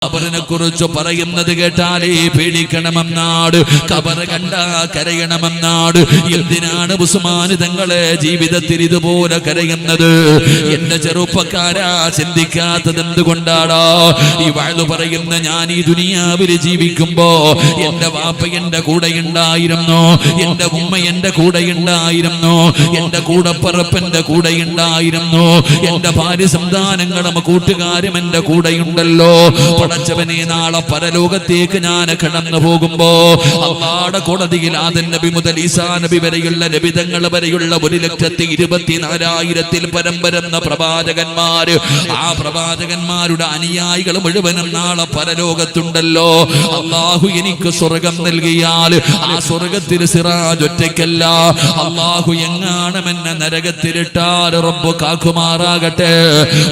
ഖബറിനെ കുറിച്ച് പറയുന്നത് കേട്ടാലേ പേടിക്കണമെന്നാണ്, ഖബർ കണ്ടാ കരയണമെന്നാണ്. എന്തിനാണ് ഉസ്മാൻ തങ്ങളെ ജീവിതത്തിൽ ഇതുപോലെ കരയുന്നത്? എന്റെ ചെറുപ്പക്കാരാ, ചിന്തിക്കാത്തത് എന്തുകൊണ്ടാടാ? ഈ വാഴ് പറയുന്ന ഞാൻ ഈ ദുനിയാവിൽ ജീവിക്കുമ്പോ എന്റെ വാപ്പ എന്റെ കൂടെ ഉണ്ടായിരുന്നു, എന്റെ ഉമ്മ എന്റെ കൂടെ ഉണ്ടായിരുന്നു, എന്റെ കൂടപ്പറപ്പന്റെ കൂടെ ഉണ്ടായിരുന്നു, എന്റെ ഭാര്യ സന്താനങ്ങളും കൂട്ടുകാരും എന്റെ കൂടെയുണ്ടല്ലോ. പടച്ചവനെ, നാളെ പരലോകത്തേക്ക് ഞാൻ കടന്നു പോകുമ്പോ അല്ലാഹുവിന്റെ കോടതിയിൽ ആദം നബി മുതൽ ഈസാ നബി വരെയുള്ള നബിതങ്ങൾ വരെയുള്ള 1,24,000 പരം വരുന്ന പ്രവാചകന്മാര്, ആ പ്രവാചകന്മാരുടെ അനുയായികൾ മുഴുവനും നാളെ പരലോകത്തുണ്ടല്ലോ. അല്ലാഹു എനിക്ക് സ്വർഗം നൽകിയാൽ ആ സ്വർഗത്തിൽ സിറാജ് ഒറ്റയ്ക്കല്ല, അല്ലാഹു എങ്ങാണമെന്നെ നരകത്തിലിട്ടാൽ റബ്ബ് കാക്കുമാറാകട്ടെ.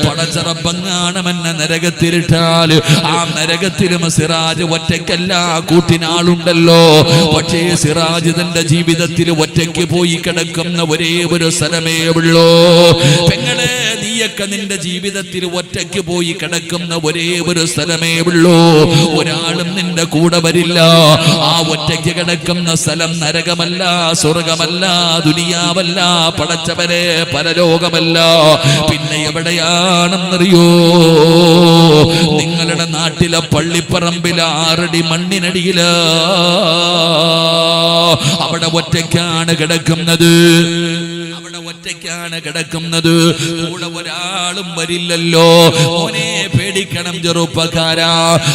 പടച്ച റബ്ബെങ്ങാണമെന്നെ നരകത്തിലിട്ടാൽ ആ നരകത്തിലും സിറാജ് ഒറ്റയ്ക്കല്ല, കൂട്ടിനാളുണ്ടല്ലോ. പക്ഷേ സിറാജ് തന്റെ ജീവിതത്തിൽ ഒറ്റയ്ക്ക് പോയി കിടക്കുന്ന ഒരേ ഒരു സ്ഥലമേ ഉള്ളൂ. പെങ്ങളെ, നീയൊക്കെ നിന്റെ ജീവിതത്തിൽ ഒറ്റയ്ക്ക് പോയി കിടക്കുന്ന ഒരേ ഒരു സ്ഥലമേ ഉള്ളൂ. ഒരാളും നിന്റെ കൂടെ വരില്ല. ആ ഒറ്റയ്ക്ക് കിടക്കുന്ന സ്ഥലം നരകമല്ല, സ്വർഗമല്ല, ദുനിയാവല്ല, പടച്ചവരെ പരലോകമല്ല. പിന്നെ എവിടെയാണെന്നറിയോ? നിങ്ങളുടെ നാട്ടിലെ പള്ളിപ്പറമ്പിലെ 6 അടി മണ്ണിനടിയില അവിടെ ഒറ്റയ്ക്കാണ് കിടക്കുന്നത്, അവിടെ ഒറ്റയ്ക്കാണ് കിടക്കുന്നത്. കൂടെ ഒരാളും വരില്ലല്ലോ. മോനെ, പേടിക്കണം ചെറുപ്പക്കാരാ.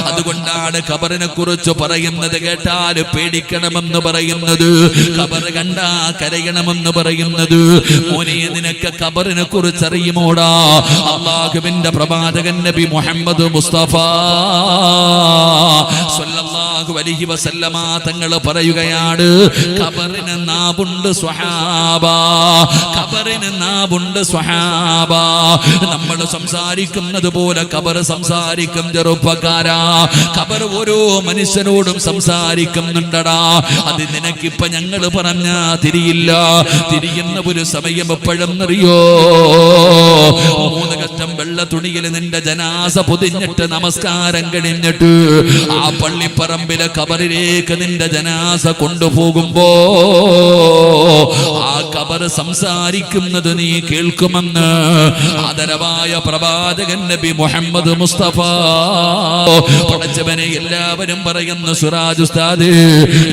അതുകൊണ്ടാണ് ഖബറിനെ കുറിച്ച് പറയുന്നത് കേട്ടാൽ പേടിക്കണമെന്ന് പറയുന്നത്, ഖബർ കണ്ടാ കരയണമെന്ന് പറയുന്നത്. മോനെ, നിനക്ക് ഖബറിനെ കുറിച്ച് അറിയുമോടാ? അല്ലാഹുവിന്റെ പ്രവാചകൻ നബി മുഹമ്മദ് മുസ്തഫ സ്വല്ലല്ലാഹു അലൈഹി വസല്ലമ തങ്ങൾ പറയുകയാണ്, ഖബറിന് നാവുണ്ട് സ്വഹാബ, ഖബറിന് നാവുണ്ട് സ്വഹാബ. നമ്മൾ സംസാരിക്കുന്നത് പോലെ ഖബർ സംസാരിക്കും ചെറുപ്പക്കാരാ. ഖബർ ഓരോ മനുഷ്യനോടും സംസാരിക്കുന്നുണ്ടടാ. അത് നിനക്കിപ്പോ ഞങ്ങൾ പറഞ്ഞാ തിരിയില്ല. തിരിയുന്ന ഒരു സമയം എപ്പോഴെന്നറിയോ? 3 കഷ്ടം വെള്ള തുണിയിൽ നിന്റെ ജനാസ പൊതിഞ്ഞിട്ട് നമസ്കാരം കഴിഞ്ഞിട്ട് ആ പള്ളിപ്പറമ്പിലെ ഖബറിലേക്ക് നിന്റെ ജനാസ കൊണ്ടുപോകുമ്പോ ആ ഖബർ സംസാരിക്കുന്നത് നീ കേൾക്കുമെന്ന് ആദരവായ പ്രവാചകൻ നബി മുഹമ്മദ് മുസ്തഫ. പടച്ചവനെ, എല്ലാവരും പറയുന്ന സുറാജ് ഉസ്താദ്,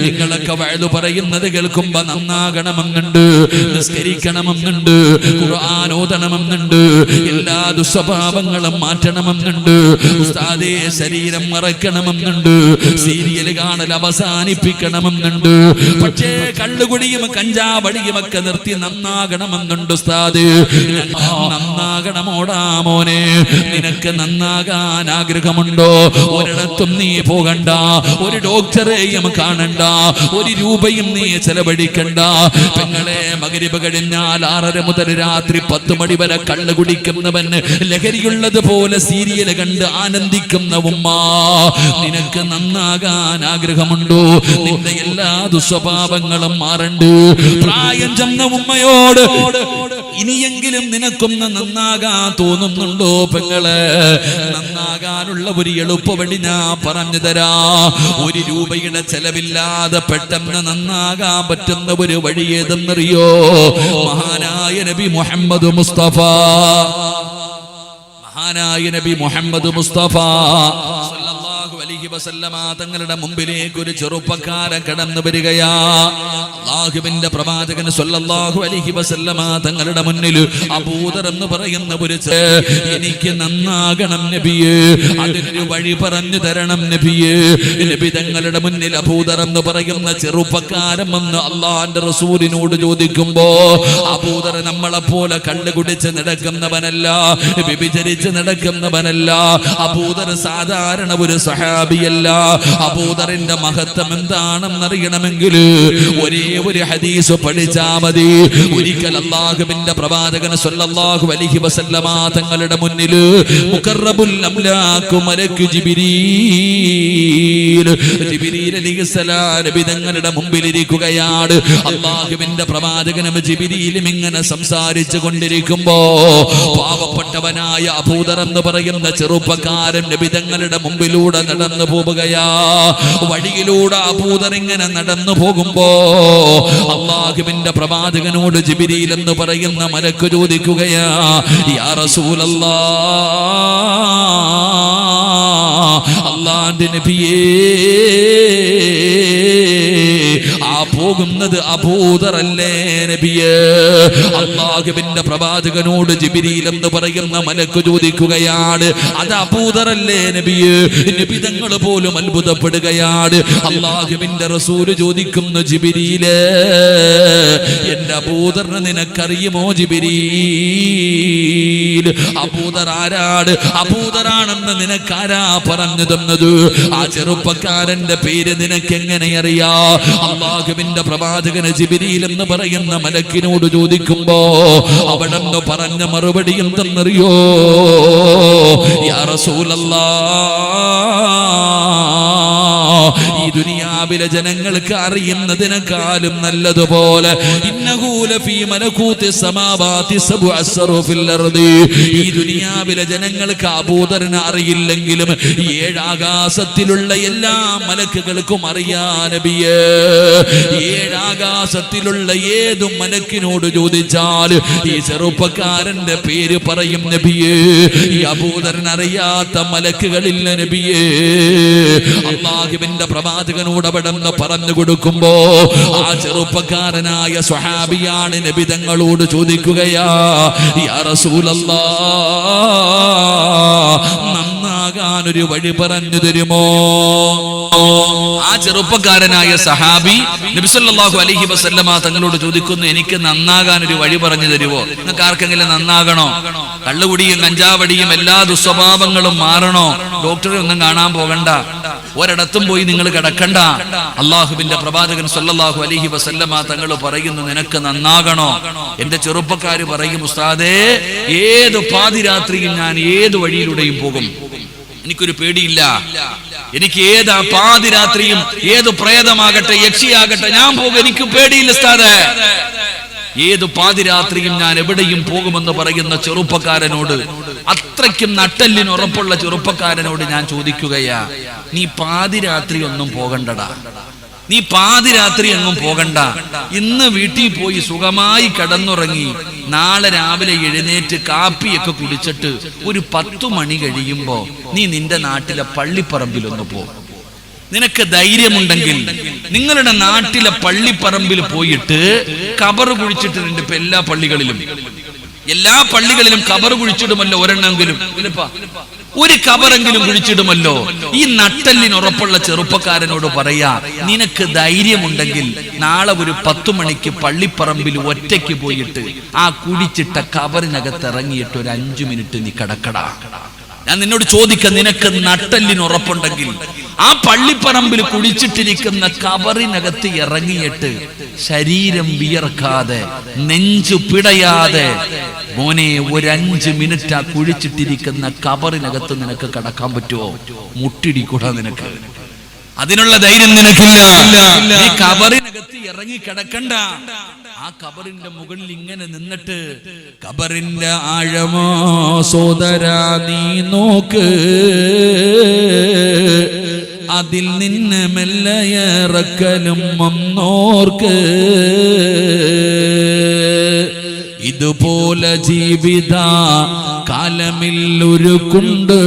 നിങ്ങളൊക്കെ വഅദ് പറയുന്നത് കേൾക്കുമ്പോ നന്നാകണമെന്നുണ്ട്, നിസ്കരിക്കണമെന്നുണ്ട്, ഖുർആൻ ഓതണമെന്നുണ്ട്, എല്ലാ ദുസ്വഭാവങ്ങളും മാറ്റണമെന്നുണ്ട് ഉസ്താദേ, ശരീരം മറക്കണമെന്നുണ്ട്, സീരിയൽ കാണൽ അവസാനിപ്പിക്കണമെന്നുണ്ട്. പക്ഷേ കള്ളുകുടിയും കഞ്ചാവടിയും ഒക്കെ നിർത്തി നന്നാകണമെന്നുണ്ട് ഉസ്താദ്. നന്നാകണമോടാ മോനെ, നിനക്ക് നന്നാകാൻ ആഗ്രഹമുണ്ടോ? ഒരിടത്തും നീ പോകണ്ട, ഒരു ഡോക്ടറെയും കാണണ്ട, 1 രൂപയും നീ ചെലവഴിക്കണ്ട. പെങ്ങളെ, മഗ്‌രിബ് കഴിഞ്ഞാൽ 6:30 മുതൽ രാത്രി 10 മണി വരെ കള്ളു കുടിക്കുന്നവൻ ലഹരിയുള്ളത് പോലെ സീരിയൽ കണ്ട് ആനന്ദിക്കുന്ന ഉമ്മ, നിനക്ക് നന്നാകാൻ ആഗ്രഹമുണ്ടോ? നിന്റെ എല്ലാ ദുസ്വഭാവങ്ങളും മാറണ്ട്. പ്രായം ചെന്ന ഉമ്മയോട് ഇനിയെങ്കിലും നിനക്കൊന്ന് നന്നാകാൻ തോന്നുന്നുണ്ടോ? പെങ്ങളെ, നന്നാകാനുള്ള ഒരു എളുപ്പവഴി ഞാൻ പറഞ്ഞു തരാ. 1 രൂപയുടെ ചെലവില്ലാതെ പെട്ടെന്ന് നന്നാകാൻ പറ്റുന്ന ഒരു വഴി ഏതെന്നറിയോ? മഹാനായ നബി മുഹമ്മദ് മുസ്തഫ, മഹാനായ നബി മുഹമ്മദ് മുസ്തഫ സ്വല്ലല്ലാഹു അലൈഹി വസല്ലമ തങ്ങളുടെ മുമ്പിലേക്ക് ഒരു ചെറുപ്പക്കാരൻ കടന്നു വരികയാ. അല്ലാഹുവിന്റെ പ്രവാചകൻ സ്വല്ലല്ലാഹു അലൈഹി വസല്ലമ തങ്ങളുടെ മുന്നിൽ അബൂദർ എന്ന് പറയുന്ന ഒരു എനിക്ക് നന്നാകണം നബിയേ, അതിനൊരു വഴി പറഞ്ഞു തരണം നബിയേ. നബി തങ്ങളുടെ മുന്നിൽ അബൂദർ എന്ന് പറയുന്ന ചെറുപ്പക്കാരൻ വന്ന് അല്ലാഹുവിന്റെ റസൂലിനോട് ചോദിക്കുമ്പോ, അബൂദർ നമ്മളെ പോലെ കള്ളു കുടിച്ച് നടക്കുന്നവനല്ല, വ്യഭിചരിച്ച് നടക്കുന്നവനല്ല. അബൂദർ സാധാരണ ഒരു സഹാബി സ്വഹാബിയല്ല. അബൂദറിന്റെ മഹത്വം എന്താണെന്നറിയണമെങ്കിൽ ഒരേ ഒരു ഹദീസ് പഠിച്ചാ മതി. ഒരിക്കൽ അല്ലാഹുവിന്റെ പ്രവാചകൻ സ്വല്ലല്ലാഹു അലൈഹി വസല്ലമ തങ്ങളുടെ മുന്നിൽ മുഖറബുൽ അംലാക് മലക്ക് ജിബ്രീൽ അലൈഹിസ്സലാം നബി തങ്ങളുടെ മുമ്പിൽ ഇരിക്കുകയാണ്. അല്ലാഹുവിന്റെ പ്രവാചകനും ജിബ്രീലും ഇങ്ങനെ സംസാരിച്ചു കൊണ്ടിരിക്കുമ്പോ പാവപ്പെട്ടവനായ അബൂദർ എന്ന് പറയുന്ന ചെറുപ്പക്കാരൻ നബി തങ്ങളുടെ മുമ്പിലൂടെ നടന്നു പോവുകയാ. വഴിയിലൂടെ അബൂദർ ഇങ്ങനെ നടന്നു പോകുമ്പോ അല്ലാഹുവിന്റെ പ്രവാചകനോട് ജിബ്രീൽ എന്ന് പറയുന്ന മലക്ക് ചോദിക്കുകയാ, യാ റസൂലല്ലാഹ്, അല്ലാഹുവിന്റെ നബിയേ, ആ പോകുന്നത് അബൂദർ അല്ലേ നബിയേ? അല്ലാഹുവിന്റെ പ്രവാചകനോട് ജിബ്രീൽ എന്ന് പറയുന്ന മലക്ക് ചോദിക്കുകയാണ്, അത് അബൂദർ അല്ലേ നബിയേ? നബി തങ്ങൾ പോലും അത്ഭുതപ്പെടുകയാണ്. അല്ലാഹുവിന്റെ റസൂല് ചോദിക്കുന്നു, ജിബ്രീലേ, എന്റെ അബൂദറിനെ നിനക്കറിയുമോ ജിബ്രീൽ? അബൂദർ ആരാണ്? അബൂദറാണെന്ന് നിനക്കാരാ പറഞ്ഞു തന്നത്? ആ ചെറുപ്പക്കാരന്റെ പേര് നിനക്ക് എങ്ങനെ അറിയാ? അല്ലാഹുവിന്റെ പ്രവാചകന് ജിബ്രീൽ എന്ന് പറയുന്ന മലക്കിനോട് ചോദിക്കുമ്പോ അവിടെന്ന് പറഞ്ഞ മറുപടി എന്തെന്നറിയോ? യാ റസൂലല്ലാഹ്, ഈ ദുനിയാവിലെ ജനങ്ങൾക്ക് അറിയുന്നതിനേക്കാളും നല്ലതുപോലെ ഈ ദുനിയാവിലെ ജനങ്ങൾക്ക് അബൂദറിനെ അറിയില്ലെങ്കിലും 7 ആകാശത്തിലുള്ള എല്ലാ മലക്കുകൾക്കും അറിയാ നബിയേ. 7 ആകാശത്തിലുള്ള ഏതു മലക്കിനോട് ചോദിച്ചാൽ ഈ ചെറുപ്പക്കാരന്റെ പേര് പറയും നബിയേ. ഈ അബൂദറിനെ അറിയാത്ത മലക്കുകളില്ല നബിയേ. അല്ലാഹുവിന്റെ പ്രവാചകനോട് അവിടെന്ന് പറഞ്ഞു കൊടുക്കുമ്പോ ആ ചെറുപ്പക്കാരനായ സ്വഹാബിയാണ് നബി തങ്ങളോട് ചോദിക്കുകയാ, യാ റസൂലല്ലാഹ്, നന്നാകാൻ ഒരു വഴി പറഞ്ഞു തരുമോ? ആ ചെറുപ്പക്കാരനായ സഹാബി നബി സല്ലല്ലാഹു അലൈഹി വസല്ലമ തങ്ങളോട് ചോദിക്കുന്നു, എനിക്ക് നന്നാകാൻ ഒരു വഴി പറഞ്ഞു തരുമോ? നിങ്ങൾക്ക് ആർക്കെങ്കിലും നന്നാകണോ? കള്ളുകുടിയും കഞ്ചാവടിയും എല്ലാ ദുസ്വഭാവങ്ങളും മാറണോ? ഡോക്ടറെ ഒന്നും കാണാൻ പോകണ്ട, ഒരിടത്തും പോയി നിങ്ങൾ കിടക്കണ്ട. അല്ലാഹുവിന്റെ പ്രവാചകൻ സല്ലല്ലാഹു അലൈഹി വസല്ലമ തങ്ങൾ പറയുന്നു, നിനക്ക് നന്നാകണോ? എന്റെ ചെറുപ്പക്കാര് പറയും, ഉസ്താദേ, ഏത് പാതിരാത്രിയും ഞാൻ ഏത് വഴിയിലൂടെയും പോകും, എനിക്കൊരു പേടിയില്ല. എനിക്ക് ഏത് പാതിരാത്രിയും ഏത് പ്രേതമാകട്ടെ യക്ഷിയാകട്ടെ ഞാൻ പോകും, എനിക്ക് പേടിയില്ല ഉസ്താദേ. ഏത് പാതിരാത്രിയും ഞാൻ എവിടെയും പോകുമെന്ന് പറയുന്ന ചെറുപ്പക്കാരനോട്, അത്രയ്ക്കും നട്ടെല്ലിന് ഉറപ്പുള്ള ചെറുപ്പക്കാരനോട് ഞാൻ ചോദിക്കുകയാ, നീ പാതിരാത്രി ഒന്നും പോകണ്ടടാ, നീ പാതിരാത്രി എങ്ങും പോകണ്ട. ഇന്ന് വീട്ടിൽ പോയി സുഖമായി കിടന്നുറങ്ങി നാളെ രാവിലെ എഴുന്നേറ്റ് കാപ്പിയൊക്കെ കുടിച്ചിട്ട് ഒരു 10 മണി കഴിയുമ്പോ നീ നിന്റെ നാട്ടിലെ പള്ളിപ്പറമ്പിലൊന്ന് പോ. നിനക്ക് ധൈര്യമുണ്ടെങ്കിൽ നിങ്ങളുടെ നാട്ടിലെ പള്ളിപ്പറമ്പിൽ പോയിട്ട് കബറ് കുഴിച്ചിട്ടുണ്ട്. ഇപ്പൊ എല്ലാ പള്ളികളിലും കബറ് കുഴിച്ചിടുമല്ലോ, ഒരെണ്ണമെങ്കിലും ഒരു കബറെങ്കിലും കുഴിച്ചിടുമല്ലോ. ഈ നട്ടെല്ലിന് ഉറപ്പുള്ള ചെറുപ്പക്കാരനോട് പറയാ, നിനക്ക് ധൈര്യമുണ്ടെങ്കിൽ നാളെ ഒരു 10 മണിക്ക് പള്ളിപ്പറമ്പിൽ ഒറ്റയ്ക്ക് പോയിട്ട് ആ കുഴിച്ചിട്ട കബറിനകത്ത് ഇറങ്ങിയിട്ട് ഒരു 5 മിനിറ്റ് നീ കിടക്കടാ. ഞാൻ നിന്നോട് ചോദിക്കാം, നിനക്ക് നട്ടെല്ലിന് ഉറപ്പുണ്ടെങ്കിൽ ആ പള്ളിപ്പറമ്പിൽ കുഴിച്ചിട്ടിരിക്കുന്ന കബറിനകത്ത് ഇറങ്ങിയിട്ട് ശരീരം വിയർക്കാതെ നെഞ്ചു പിടയാതെ മോനെ ഒരു 5 മിനിറ്റ് ആ കുഴിച്ചിട്ടിരിക്കുന്ന കബറിനകത്ത് നിനക്ക് കടക്കാൻ പറ്റുമോ? മുട്ടിടിക്കൂടാ നിനക്ക്. അതിനുള്ള ധൈര്യം നിനക്കില്ല. ഈ കബറിനകത്ത് ഇറങ്ങി കിടക്കണ്ട. ആ കബറിന്റെ മുകളിൽ ഇങ്ങനെ നിന്നിട്ട്, കബറിന്റെ ആഴമോ സോദരാ നീ നോക്ക്, അതിൽ നിന്ന് മെല്ലയിറക്കലും ഒന്നോർക്ക്, ഇതുപോലെ ജീവിത കാലമില്ലൊരു കുണ്ട്,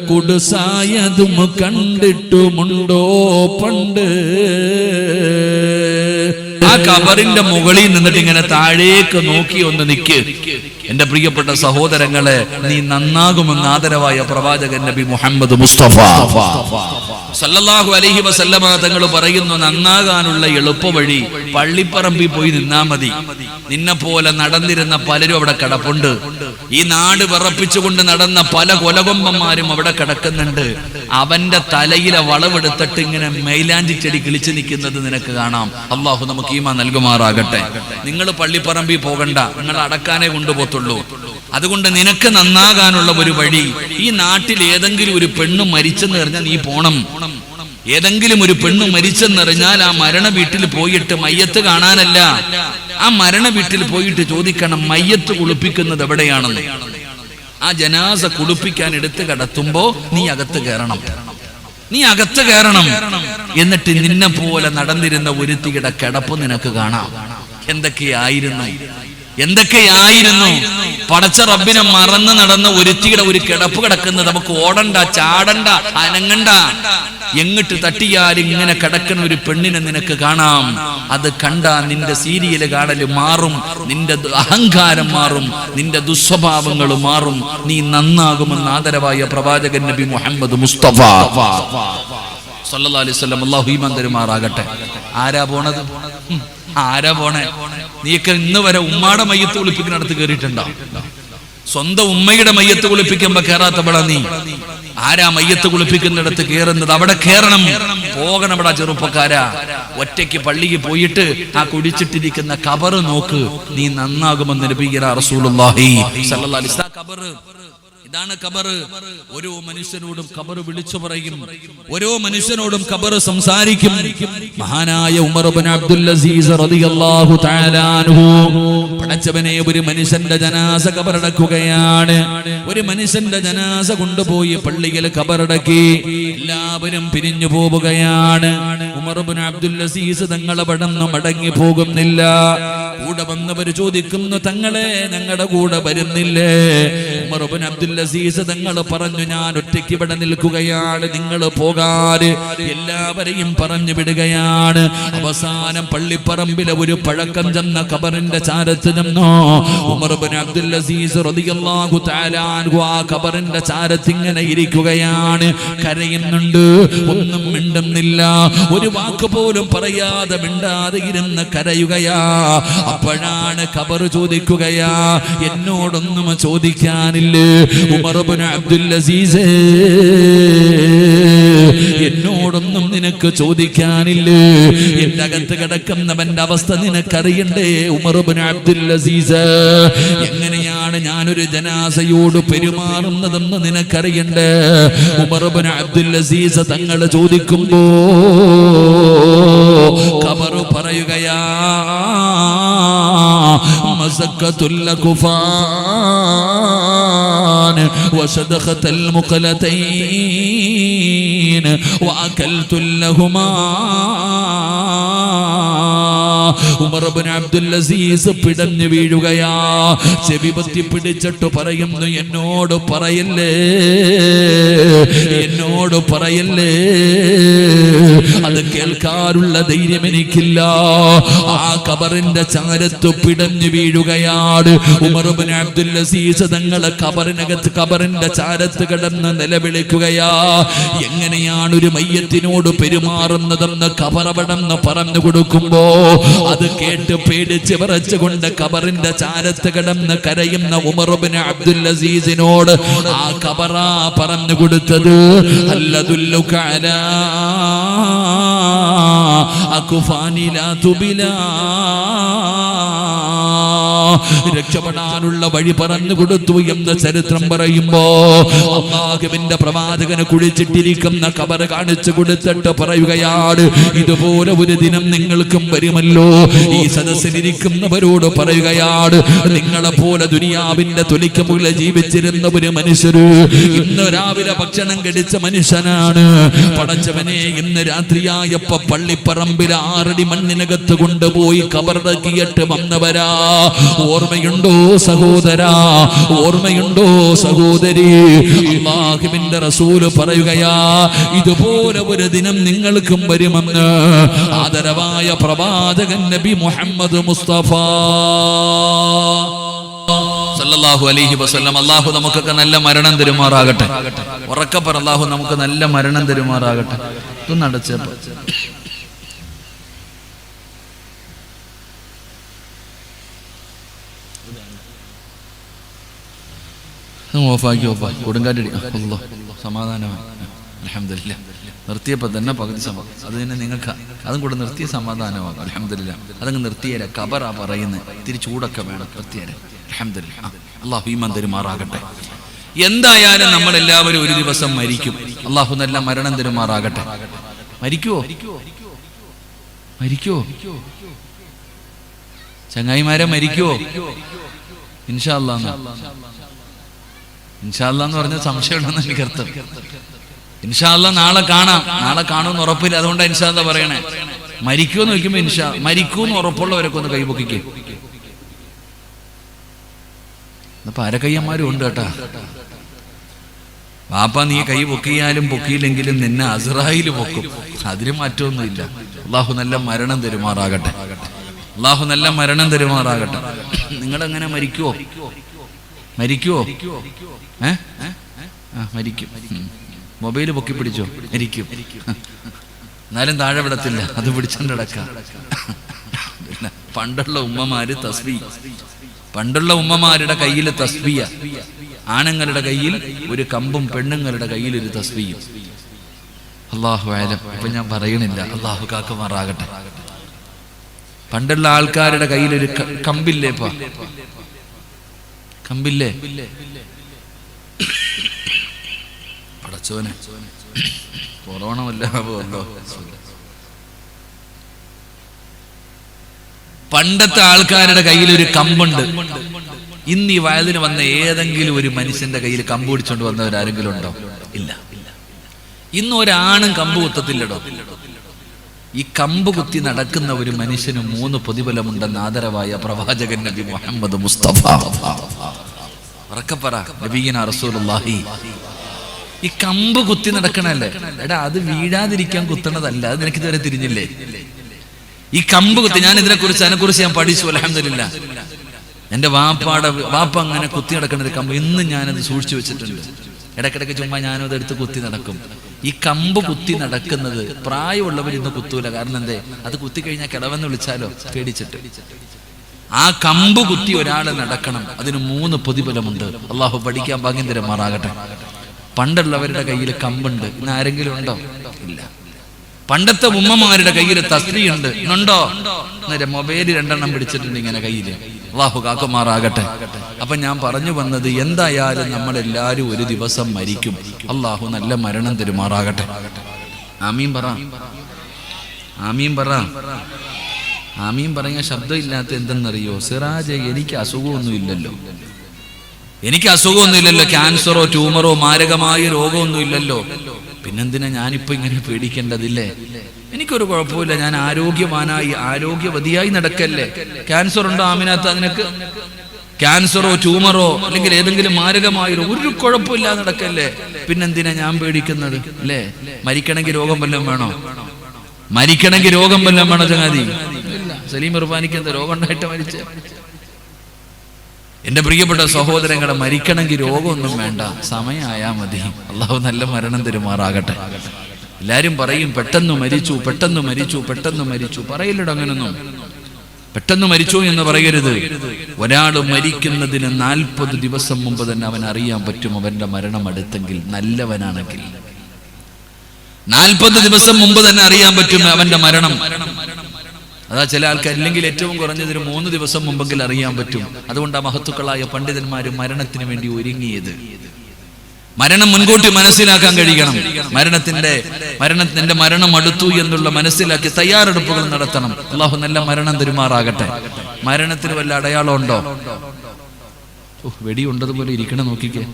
കുടുസായതും കണ്ടിട്ടുമുണ്ടോ പണ്ട്. ആ കബറിന്റെ മുകളിൽ നിന്നിട്ട് ഇങ്ങനെ താഴേക്ക് നോക്കി ഒന്ന് നിൽക്ക്. എന്റെ പ്രിയപ്പെട്ട സഹോദരങ്ങളെ, നീ നന്നാകുമെന്ന് ആദരവായ പ്രവാചകൻ നബി മുഹമ്മദ് മുസ്തഫ സല്ലല്ലാഹു അലൈഹി വസല്ലമ തങ്ങൾ പറയുന്നു, നന്നാകാനുള്ള എളുപ്പ വഴി പള്ളിപ്പറമ്പിൽ പോയി നിന്നാ മതി. നിന്നെ പോലെ നടന്നിരുന്ന പലരും അവിടെ കിടപ്പുണ്ട്. ഈ നാട് വിറപ്പിച്ചുകൊണ്ട് നടന്ന പല കൊലകൊമ്പന്മാരും അവിടെ കിടക്കുന്നുണ്ട്. അവന്റെ തലയിലെ വളവെടുത്തിട്ട് ഇങ്ങനെ മൈലാഞ്ചി ചെടി കിളിച്ചു നിൽക്കുന്നത് നിനക്ക് കാണാം. അള്ളാഹു നമുക്ക് ഈമാൻ നൽകുമാറാകട്ടെ. നിങ്ങൾ പള്ളിപ്പറമ്പിൽ പോകണ്ട, നിങ്ങൾ അടക്കാനേ കൊണ്ടുപോകത്തുള്ളൂ. അതുകൊണ്ട് നിനക്ക് നന്നാകാനുള്ള ഒരു വഴി, ഈ നാട്ടിൽ ഏതെങ്കിലും ഒരു പെണ്ണ് മരിച്ചെന്ന് പറഞ്ഞാൽ നീ പോണം. ഏതെങ്കിലും ഒരു പെണ്ണ് മരിച്ചെന്നറിഞ്ഞാൽ ആ മരണ വീട്ടിൽ പോയിട്ട് മയ്യത്ത് കാണാനല്ല, ആ മരണ വീട്ടിൽ പോയിട്ട് ചോദിക്കണം മയ്യത്ത് കുളിപ്പിക്കുന്നത് എവിടെയാണെന്ന്. ആ ജനാസ കുളിപ്പിക്കാൻ എടുത്ത് കടത്തുമ്പോ നീ അകത്ത് കയറണം. എന്നിട്ട് നിന്നെ പോലെ നടന്നിരുന്ന ഒരുത്തിയുടെ കിടപ്പ് നിനക്ക് കാണാം. എന്തൊക്കെയായിരുന്നു പടച്ച റബ്ബിനെ മറന്ന് നടന്ന ഒരുത്തിയുടെ ഒരു കിടപ്പ് കിടക്കുന്നത് നമുക്ക് ഓടണ്ട, ചാടണ്ട, അനങ്ങണ്ട. എങ്ങിട്ട് തട്ടിയാൽ ഇങ്ങനെ കിടക്കുന്ന ഒരു പെണ്ണിനെ നിനക്ക് കാണാം. അത് കണ്ടാ നിന്റെ സീരിയല് കാണല് മാറും, നിന്റെ അഹങ്കാരം മാറും, നിന്റെ ദുസ്വഭാവങ്ങൾ മാറും, നീ നന്നാകുമെന്ന് ആദരവായ പ്രവാചകൻ നബി മുഹമ്മദ് മുസ്തഫ സല്ലല്ലാഹു അലൈഹി വസല്ലം അല്ലാഹു ഈമാൻ തരുമാറാകട്ടെ. ആരാ പോണേ? നീക്ക് ഇന്ന് വരെ ഉമ്മാടെ മയ്യത്ത് കുളിപ്പിക്കുന്നിടത്ത് കയറിയിട്ടുണ്ടോ? സ്വന്തം ഉമ്മയുടെ മയ്യത്ത് കുളിപ്പിക്കുമ്പോ കയറാത്തപ്പെടാ നീ. ആരാ മയ്യത്ത് കുളിപ്പിക്കുന്നിടത്ത് കയറുന്നത്? അവിടെ കയറണം, പോകണം. അവിടെ ചെറുപ്പക്കാരാ, ഒറ്റയ്ക്ക് പള്ളിക്ക് പോയിട്ട് ആ കുടിച്ചിട്ടിരിക്കുന്ന കബറ് നോക്ക്, നീ നന്നാകുമെന്ന് നബിയുനാ റസൂലുള്ളാഹി സ്വല്ലല്ലാഹു അലൈഹി വസല്ലം. ഇതാണ് ഖബർ. ഓരോ മനുഷ്യനോടും ഖബർ വിളിച്ചു പറയും, ഓരോ മനുഷ്യനോടും ഖബർ സംസാരിക്കും. മഹാനായ ഉമർ ഇബ്നു അബ്ദുൽ അസീസ് റളിയല്ലാഹു തആല അൻഹു, പടച്ചവനെ, ഒരു മനുഷ്യന്റെ ജനാസ ഖബറടക്കുകയാണ്. ഒരു മനുഷ്യന്റെ ജനാസ കൊണ്ടുപോയി പള്ളിയിൽ ഖബറടക്കി. എല്ലാവരും പിരിഞ്ഞു പോവുകയാണ്. ഉമർ ഇബ്നു അബ്ദുൽ അസീസ് തങ്ങൾ അവിടുന്ന് മടങ്ങി പോകുന്നില്ല. കൂടെ വന്നവർ ചോദിക്കുന്നു, തങ്ങളെ ഞങ്ങളുടെ കൂടെ വരുന്നില്ലേ? ഉമർ ഇബ്നു അബ്ദുൽ അസീസ് തങ്ങൾ പറഞ്ഞു, ഞാൻ ഒറ്റയ്ക്ക് ഇവിടെ നിൽക്കുകയാണ്, നിങ്ങൾ പോകാതെ. എല്ലാവരെയും പറഞ്ഞു വിടുകയാണ്. അവസാനം പള്ളിപ്പറമ്പിലെ ഒരു പഴക്കം ചെന്ന ഖബറിന്റെ ചാരത്ത് ചെന്നോ. ഉമർ ഇബ്നു അബ്ദുൽ അസീസ് റളിയല്ലാഹു തആല അൻഹു ആ ഖബറിന്റെ ചാരത്ത് ഇങ്ങനെ ഇരിക്കുകയാണ്. കരയുന്നുണ്ട്, ഒന്നും മിണ്ടുന്നില്ല, ഒരു വാക്ക് പോലും പറയാതെ മിണ്ടാതെ ഇരുന്ന് കരയുകയാ. അപ്പോഴാണ് ഖബർ ചോദിക്കുകയാ, എന്നോടൊന്നും ചോദിക്കാനില്ലേ ഉമർ ഇബ്നു അബ്ദുൽ അസീസ്? എന്നോടൊന്നും നിനക്ക് ചോദിക്കാനില്ലേ? എന്റെ അകത്ത് കിടക്കുന്നവന്റെ അവസ്ഥ നിനക്കറിയണ്ടേ ഉമർ ഇബ്നു അബ്ദുൽ അസീസ്? എങ്ങനെയാണ് ഞാനൊരു ജനാസയോട് പെരുമാറുന്നതെന്ന് നിനക്കറിയണ്ടേ? ഉമർ ഇബ്നു അബ്ദുൽ അസീസ് തങ്ങൾ ചോദിക്കുമ്പോ ഖബർ പറയുകയാ, മസക്കത്തുൽ കുഫാൻ وصدقت المقلتين وأكلت لهما. ഉമർ ഇബ്നു അബ്ദുൽ അസീസ് പിടഞ്ഞു വീഴുകയാ. ചെവി പറ്റി പിടിച്ചിട്ട് പറയുന്നു, എന്നോട് പറയല്ലേ, അത് കേൾക്കാനുള്ള ധൈര്യം എനിക്കില്ല. ആ ഖബറിന്റെ ചാരത്ത് പിടഞ്ഞു വീഴുകയാണ്. ഉമർ ഇബ്നു അബ്ദുൽ അസീസ് തങ്ങളെ ഖബറിന്റെ ചാരത്ത് കിടന്ന് നിലവിളിക്കുകയാ. എങ്ങനെയാണ് ഒരു മയ്യത്തിനോട് പെരുമാറുന്നതെന്ന് ഖബറവിടെന്ന് പറഞ്ഞു കൊടുക്കുമ്പോ അത് കേട്ട് പേടിച്ച് വിറച്ചുകൊണ്ട് ഖബറിന്റെ ചാരത്ത് കിടന്ന് കരയുന്ന ഉമർ ഇബ്നു അബ്ദുൽ അസീസിനോട് ആ ഖബറാ പറഞ്ഞു കൊടുത്തത്, അല്ലദുല്ലുക അലാ അക്ഫാനി ലാ തുബിലാ, രക്ഷപ്പെടാനുള്ള വഴി പറഞ്ഞു കൊടുത്തു എന്ന് ചരിത്രം പറയുമ്പോ അല്ലാഹുവിന്റെ പ്രവാചകന് കുഴിച്ചിട്ടിരിക്കുന്ന ഖബർ കാണിച്ചു കൊടുത്തിട്ട് പറയുകയാണ്, ഇതുപോലെ ഒരു ദിനം നിങ്ങൾക്കും വരുമല്ലോ. ഈ സദസ്സിലിരിക്കുന്നവരോട് പറയുകയാണ്, നിങ്ങളെ പോലെ ദുനിയാവിന്റെ തൊലിക്ക് മുകളിൽ ജീവിച്ചിരുന്ന ഒരു മനുഷ്യര് ഇന്ന് രാവിലെ ഭക്ഷണം കഴിച്ച മനുഷ്യനാണ്. പടച്ചവനെ, ഇന്ന് രാത്രിയായപ്പോ പള്ളിപ്പറമ്പിൽ 6 അടി മണ്ണിനകത്ത് കൊണ്ടുപോയി ഖബറടക്കിയിട്ട് വന്നവരാ. ഓർമ്മയുണ്ടോ സഹോദരാ? ഓർമ്മയുണ്ടോ സഹോദരി? അല്ലാഹുവിന്റെ റസൂല് പറയുകയാ, ഇതുപോലെ ഒരു ദിനം നിങ്ങൾക്കും വരുമെന്ന് ആദരവായ പ്രവാചകൻ നബി മുഹമ്മദ് മുസ്തഫ സല്ലല്ലാഹു അലൈഹി വസല്ലം. അല്ലാഹു നമുക്കൊക്കെ നല്ല മരണം തരുമാറാകട്ടെ. ഉറക്കപ്പറ, അല്ലാഹു നമുക്ക് നല്ല മരണം തരുമാറാകട്ടെ. ഇതൊന്നും അടച്ചപ്പോ ഓഫാക്കി കൊടുങ്കാറ്റടി. അല്ലാഹ് സമാധാനമായി. അൽഹംദുലില്ലാഹ്. നിർത്തിയപ്പോൾ തന്നെ പകുതി സമാധാനം. അത് തന്നെ നിങ്ങൾക്ക് അതും കൂടെ നിർത്തിയ സമാധാനമാകും. അൽഹംദുലില്ലാഹ്. അതങ്ങ് നിർത്തിയേരാ. കബറാ പറയുന്നത്. ഇത്തിരി ചൂടൊക്കെ വേണം. നിർത്തിയേരാ. അൽഹംദുലില്ലാഹ്. അല്ലാഹു ഈമാൻ തരുമാറാകട്ടെ. എന്തായാലും നമ്മളെല്ലാവരും ഒരു ദിവസം മരിക്കും. അല്ലാഹു നല്ല മരണം തരുമാറാകട്ടെ. മരിക്കുവോ? ചങ്ങായിമാരെ മരിക്കുവോ? ഇൻഷാ അല്ലാഹ്. ഇൻഷാ അല്ലാഹ് എന്ന് പറഞ്ഞ സംശയമുണ്ടെന്ന് എനിക്ക് അർത്ഥം. ഇൻഷാ അല്ലാഹ് നാളെ കാണുമെന്ന് ഉറപ്പില്ല. അതുകൊണ്ടാണ് ഇൻഷാ അല്ലാഹ് പറയണേ. മരിക്കുമെന്ന് ചോദിക്കുമ്പോ മരിക്കൂന്ന് ഉറപ്പുള്ളവരൊക്കെ ഒന്ന് കൈപൊക്കിക്കേ. ഇപ്പൊ അരക്കയ്യന്മാരും ഉണ്ട് കേട്ടാ. വാപ്പ നീ കൈ പൊക്കിയാലും പൊക്കിയില്ലെങ്കിലും നിന്നെ അസ്റായിൽ പൊക്കും. അതിന് മാറ്റമൊന്നുമില്ല. അല്ലാഹു നല്ല മരണം തരുമാറാകട്ടെ. അല്ലാഹു നല്ല മരണം തരുമാറാകട്ടെ. നിങ്ങളെങ്ങനെ മരിക്കുവോ? മരിക്കും. മൊബൈൽ പൊക്കി പിടിച്ചോ? മരിക്കും. എന്നാലും താഴെ വിടത്തില്ല. അത് പിടിച്ചോണ്ടടക്കാം. പണ്ടുള്ള ഉമ്മമാരുടെ കയ്യിൽ തസ്ബിയ, ആണുങ്ങളുടെ കയ്യിൽ ഒരു കമ്പും പെണ്ണുങ്ങളുടെ കയ്യിൽ ഒരു തസ്ബിയും. അല്ലാഹു അലം. ഇപ്പൊ ഞാൻ പറയണില്ല. അല്ലാഹു കാക്കുമാറാകട്ടെ. പണ്ടുള്ള ആൾക്കാരുടെ കയ്യിൽ ഒരു കമ്പില്ലേ? കമ്പില്ലേ? പടച്ചോനെ, കൊറോണ വല്ലോ. പണ്ടത്തെ ആൾക്കാരുടെ കയ്യിൽ ഒരു കമ്പുണ്ട്. ഇന്ന് ഈ വയലിന് വന്ന ഏതെങ്കിലും ഒരു മനുഷ്യന്റെ കയ്യിൽ കമ്പ് പിടിച്ചോണ്ട് വന്നവരാരെങ്കിലും ഉണ്ടോ? ഇല്ല. ഇന്ന് ഒരാണും കമ്പ് കുത്തത്തില്ലടോ. ഈ കമ്പ് കുത്തി നടക്കുന്ന ഒരു മനുഷ്യന് 3 പ്രതിഫലമുണ്ടെന്ന് ആദരവായ പ്രവാചകൻ നബി മുഹമ്മദ് മുസ്തഫ ഉറക്കപ്പറ നബിയിന റസൂലുള്ളാഹി. ഈ കമ്പ് കുത്തി നടക്കണല്ലേ എടാ, അത് വീഴാതിരിക്കാൻ കുത്തണതല്ല. അത് നിനക്ക് ഇതുവരെ തിരിഞ്ഞില്ലേ? ഈ കമ്പ് കുത്തി അതിനെക്കുറിച്ച് ഞാൻ പഠിച്ചു. അൽഹംദുലില്ലാഹ്. എന്റെ വാപ്പ അങ്ങനെ കുത്തി നടക്കുന്ന ഒരു കമ്പ് ഇന്ന് ഞാനത് സൂക്ഷിച്ചു വെച്ചിട്ടുണ്ട്. ഇടയ്ക്കിടയ്ക്ക് ചുമ്മാ ഞാനും അതെടുത്ത് കുത്തി നടക്കും. ഈ കമ്പ് കുത്തി നടക്കുന്നത് പ്രായമുള്ളവർ ഇന്ന് കുത്തൂല. കാരണം എന്തേ? അത് കുത്തി കഴിഞ്ഞാൽ കിളവെന്ന് വിളിച്ചാലോ പേടിച്ചിട്ട്. ആ കമ്പ് കുത്തി ഒരാളെ നടക്കണം. അതിന് 3 പ്രതിഫലമുണ്ട്. അല്ലാഹു പഠിക്കാൻ ഭാഗ്യം തരുമാറാകട്ടെ. പണ്ടുള്ളവരുടെ കയ്യിൽ കമ്പുണ്ട്. ഇന്ന് ആരെങ്കിലും ഉണ്ടോ? ഇല്ല. പണ്ടത്തെ ഉമ്മമാരുടെ കയ്യിൽ തസ്ബീഹുണ്ട്. ഇന്നുണ്ടോ? മൊബൈൽ 2 പിടിച്ചിട്ടുണ്ട് ഇങ്ങനെ കയ്യില്. അല്ലാഹു കാക്കുമാറാകട്ടെ. അപ്പൊ ഞാൻ പറഞ്ഞു വന്നത്, എന്തായാലും നമ്മളെല്ലാരും ഒരു ദിവസം മരിക്കും. അല്ലാഹു നല്ല മരണം തരുമാറാകട്ടെ. ആമീൻ പറ. ആമീൻ പറയാൻ ശബ്ദം ഇല്ലാത്ത എന്തെന്നറിയോ? സിറാജ്, എനിക്ക് അസുഖമൊന്നുമില്ലല്ലോ. ക്യാൻസറോ ട്യൂമറോ മാരകമായ രോഗമൊന്നും ഇല്ലല്ലോ. പിന്നെന്തിനാ ഞാനിപ്പോ ഇങ്ങനെ പേടിക്കേണ്ടതില്ലേ? എനിക്കൊരു കുഴപ്പമില്ല. ഞാൻ ആരോഗ്യവതിയായി നടക്കല്ലേ. ക്യാൻസർ ഉണ്ടോ ആമിനാത്ത? നിനക്ക് ക്യാൻസറോ ട്യൂമറോ അല്ലെങ്കിൽ ഏതെങ്കിലും മാരകമായ ഒരു കുഴപ്പമില്ലാതെ നടക്കല്ലേ. പിന്നെന്തിനാ ഞാൻ പേടിക്കുന്നത്? അല്ലേ? മരിക്കണമെങ്കിൽ രോഗം വല്ലതും വേണോ? ചങ്ങാതി? സലീം ഇർഫാനിക്ക് എന്താ രോഗം ഉണ്ടായിട്ട് മരിച്ചേ? എന്റെ പ്രിയപ്പെട്ട സഹോദരങ്ങളെ, മരിക്കണമെങ്കിൽ രോഗമൊന്നും വേണ്ട, സമയമായാ മതി. അല്ലാഹു നല്ല മരണം തരുമാറാകട്ടെ. എല്ലാരും പറയും പെട്ടെന്ന് മരിച്ചു. പറയില്ലടോ അങ്ങനൊന്നും. പെട്ടെന്ന് മരിച്ചു എന്ന് പറയരുത്. ഒരാൾ മരിക്കുന്നതിന് 40 ദിവസം മുമ്പ് തന്നെ അവൻ അറിയാൻ പറ്റും അവന്റെ മരണം അടുത്തെങ്കിൽ. നല്ലവനാണെങ്കിൽ 40 ദിവസം മുമ്പ് തന്നെ അറിയാൻ പറ്റും അവന്റെ മരണം. അതാ ചില ആൾക്കാർ ഇല്ലെങ്കിൽ ഏറ്റവും കുറഞ്ഞതിന് 3 ദിവസം മുമ്പെങ്കിൽ അറിയാൻ പറ്റും. അതുകൊണ്ടാണ് മഹത്തുക്കളായ പണ്ഡിതന്മാര് മരണത്തിന് വേണ്ടി ഒരുങ്ങിയത്. മരണം മുൻകൂട്ടി മനസ്സിലാക്കാൻ കഴിയണം. മരണത്തിന്റെ മരണം അടുത്തു എന്നുള്ള മനസ്സിലാക്കി തയ്യാറെടുപ്പുകൾ നടത്തണം. അല്ലാഹു നല്ല മരണം തരുമാറാകട്ടെ. മരണത്തിന് വല്ല അടയാളം ഉണ്ടോ? വെടി ഉണ്ടതുപോലെ ഇരിക്കണം, നോക്കിക്കേ.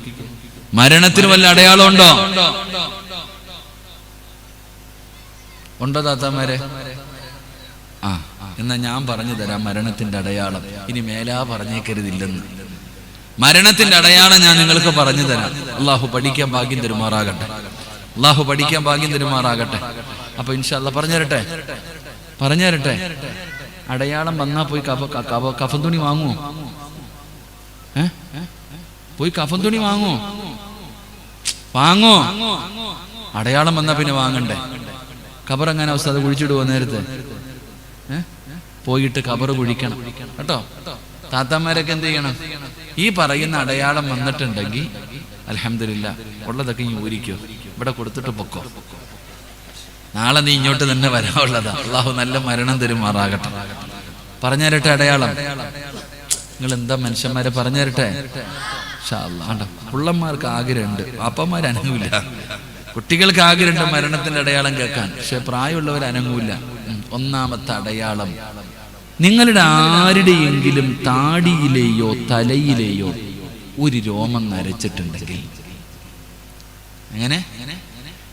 മരണത്തിന് വല്ല അടയാളം ഉണ്ടോ താത്താമാരെ? എന്നാ ഞാൻ പറഞ്ഞു തരാം മരണത്തിന്റെ അടയാളം. ഇനി മേലാ പറഞ്ഞേക്കരുതില്ലെന്ന്. മരണത്തിന്റെ അടയാളം ഞാൻ നിങ്ങൾക്ക് പറഞ്ഞു തരാം. അല്ലാഹു പഠിക്കാൻ ഭാഗ്യം തരുമാറാകട്ടെ. അപ്പൊ ഇൻഷാ അല്ലാഹ് പറഞ്ഞു തരട്ടെ. അടയാളം വന്നാ പോയി കഫൻ തുണി വാങ്ങുമോ? പോയി കഫൻ തുണി വാങ്ങോ? അടയാളം വന്നാ പിന്നെ വാങ്ങണ്ടേ? ഖബർ എങ്ങനെ അവസ്ഥ? അത് കുഴിച്ചിടുവോ നേരത്തെ? പോയിട്ട് ഖബർ കുഴിക്കണം കേട്ടോ. താത്താമാരൊക്കെ എന്ത് ചെയ്യണം? ഈ പറയുന്ന അടയാളം വന്നിട്ടുണ്ടെങ്കിൽ അൽഹംദുലില്ലാ ഉള്ളതൊക്കെ ഇനി ഊരിക്കോ, ഇവിടെ കൊടുത്തിട്ട് പൊക്കോ. നാളെ നീ ഇങ്ങോട്ട് തന്നെ വരാനുള്ളതാ. അള്ളാഹു നല്ല മരണം തരുമാറാകട്ടെ. പറഞ്ഞു തരട്ടെ അടയാളം? നിങ്ങൾ എന്താ മനുഷ്യന്മാരെ പറഞ്ഞു തരട്ടെ? പുള്ളന്മാർക്ക് ആഗ്രഹമുണ്ട്, പാപ്പന്മാർ അനങ്ങൂല. കുട്ടികൾക്ക് ആഗ്രഹമുണ്ട് മരണത്തിന്റെ അടയാളം കേൾക്കാൻ, പക്ഷെ പ്രായമുള്ളവർ അനങ്ങൂല. ഒന്നാമത്തെ അടയാളം, നിങ്ങളുടെ ആരുടെയെങ്കിലും താടിയിലെയോ തലയിലെയോ ഒരു രോമം നരച്ചിട്ടുണ്ടെങ്കിൽ, എങ്ങനെ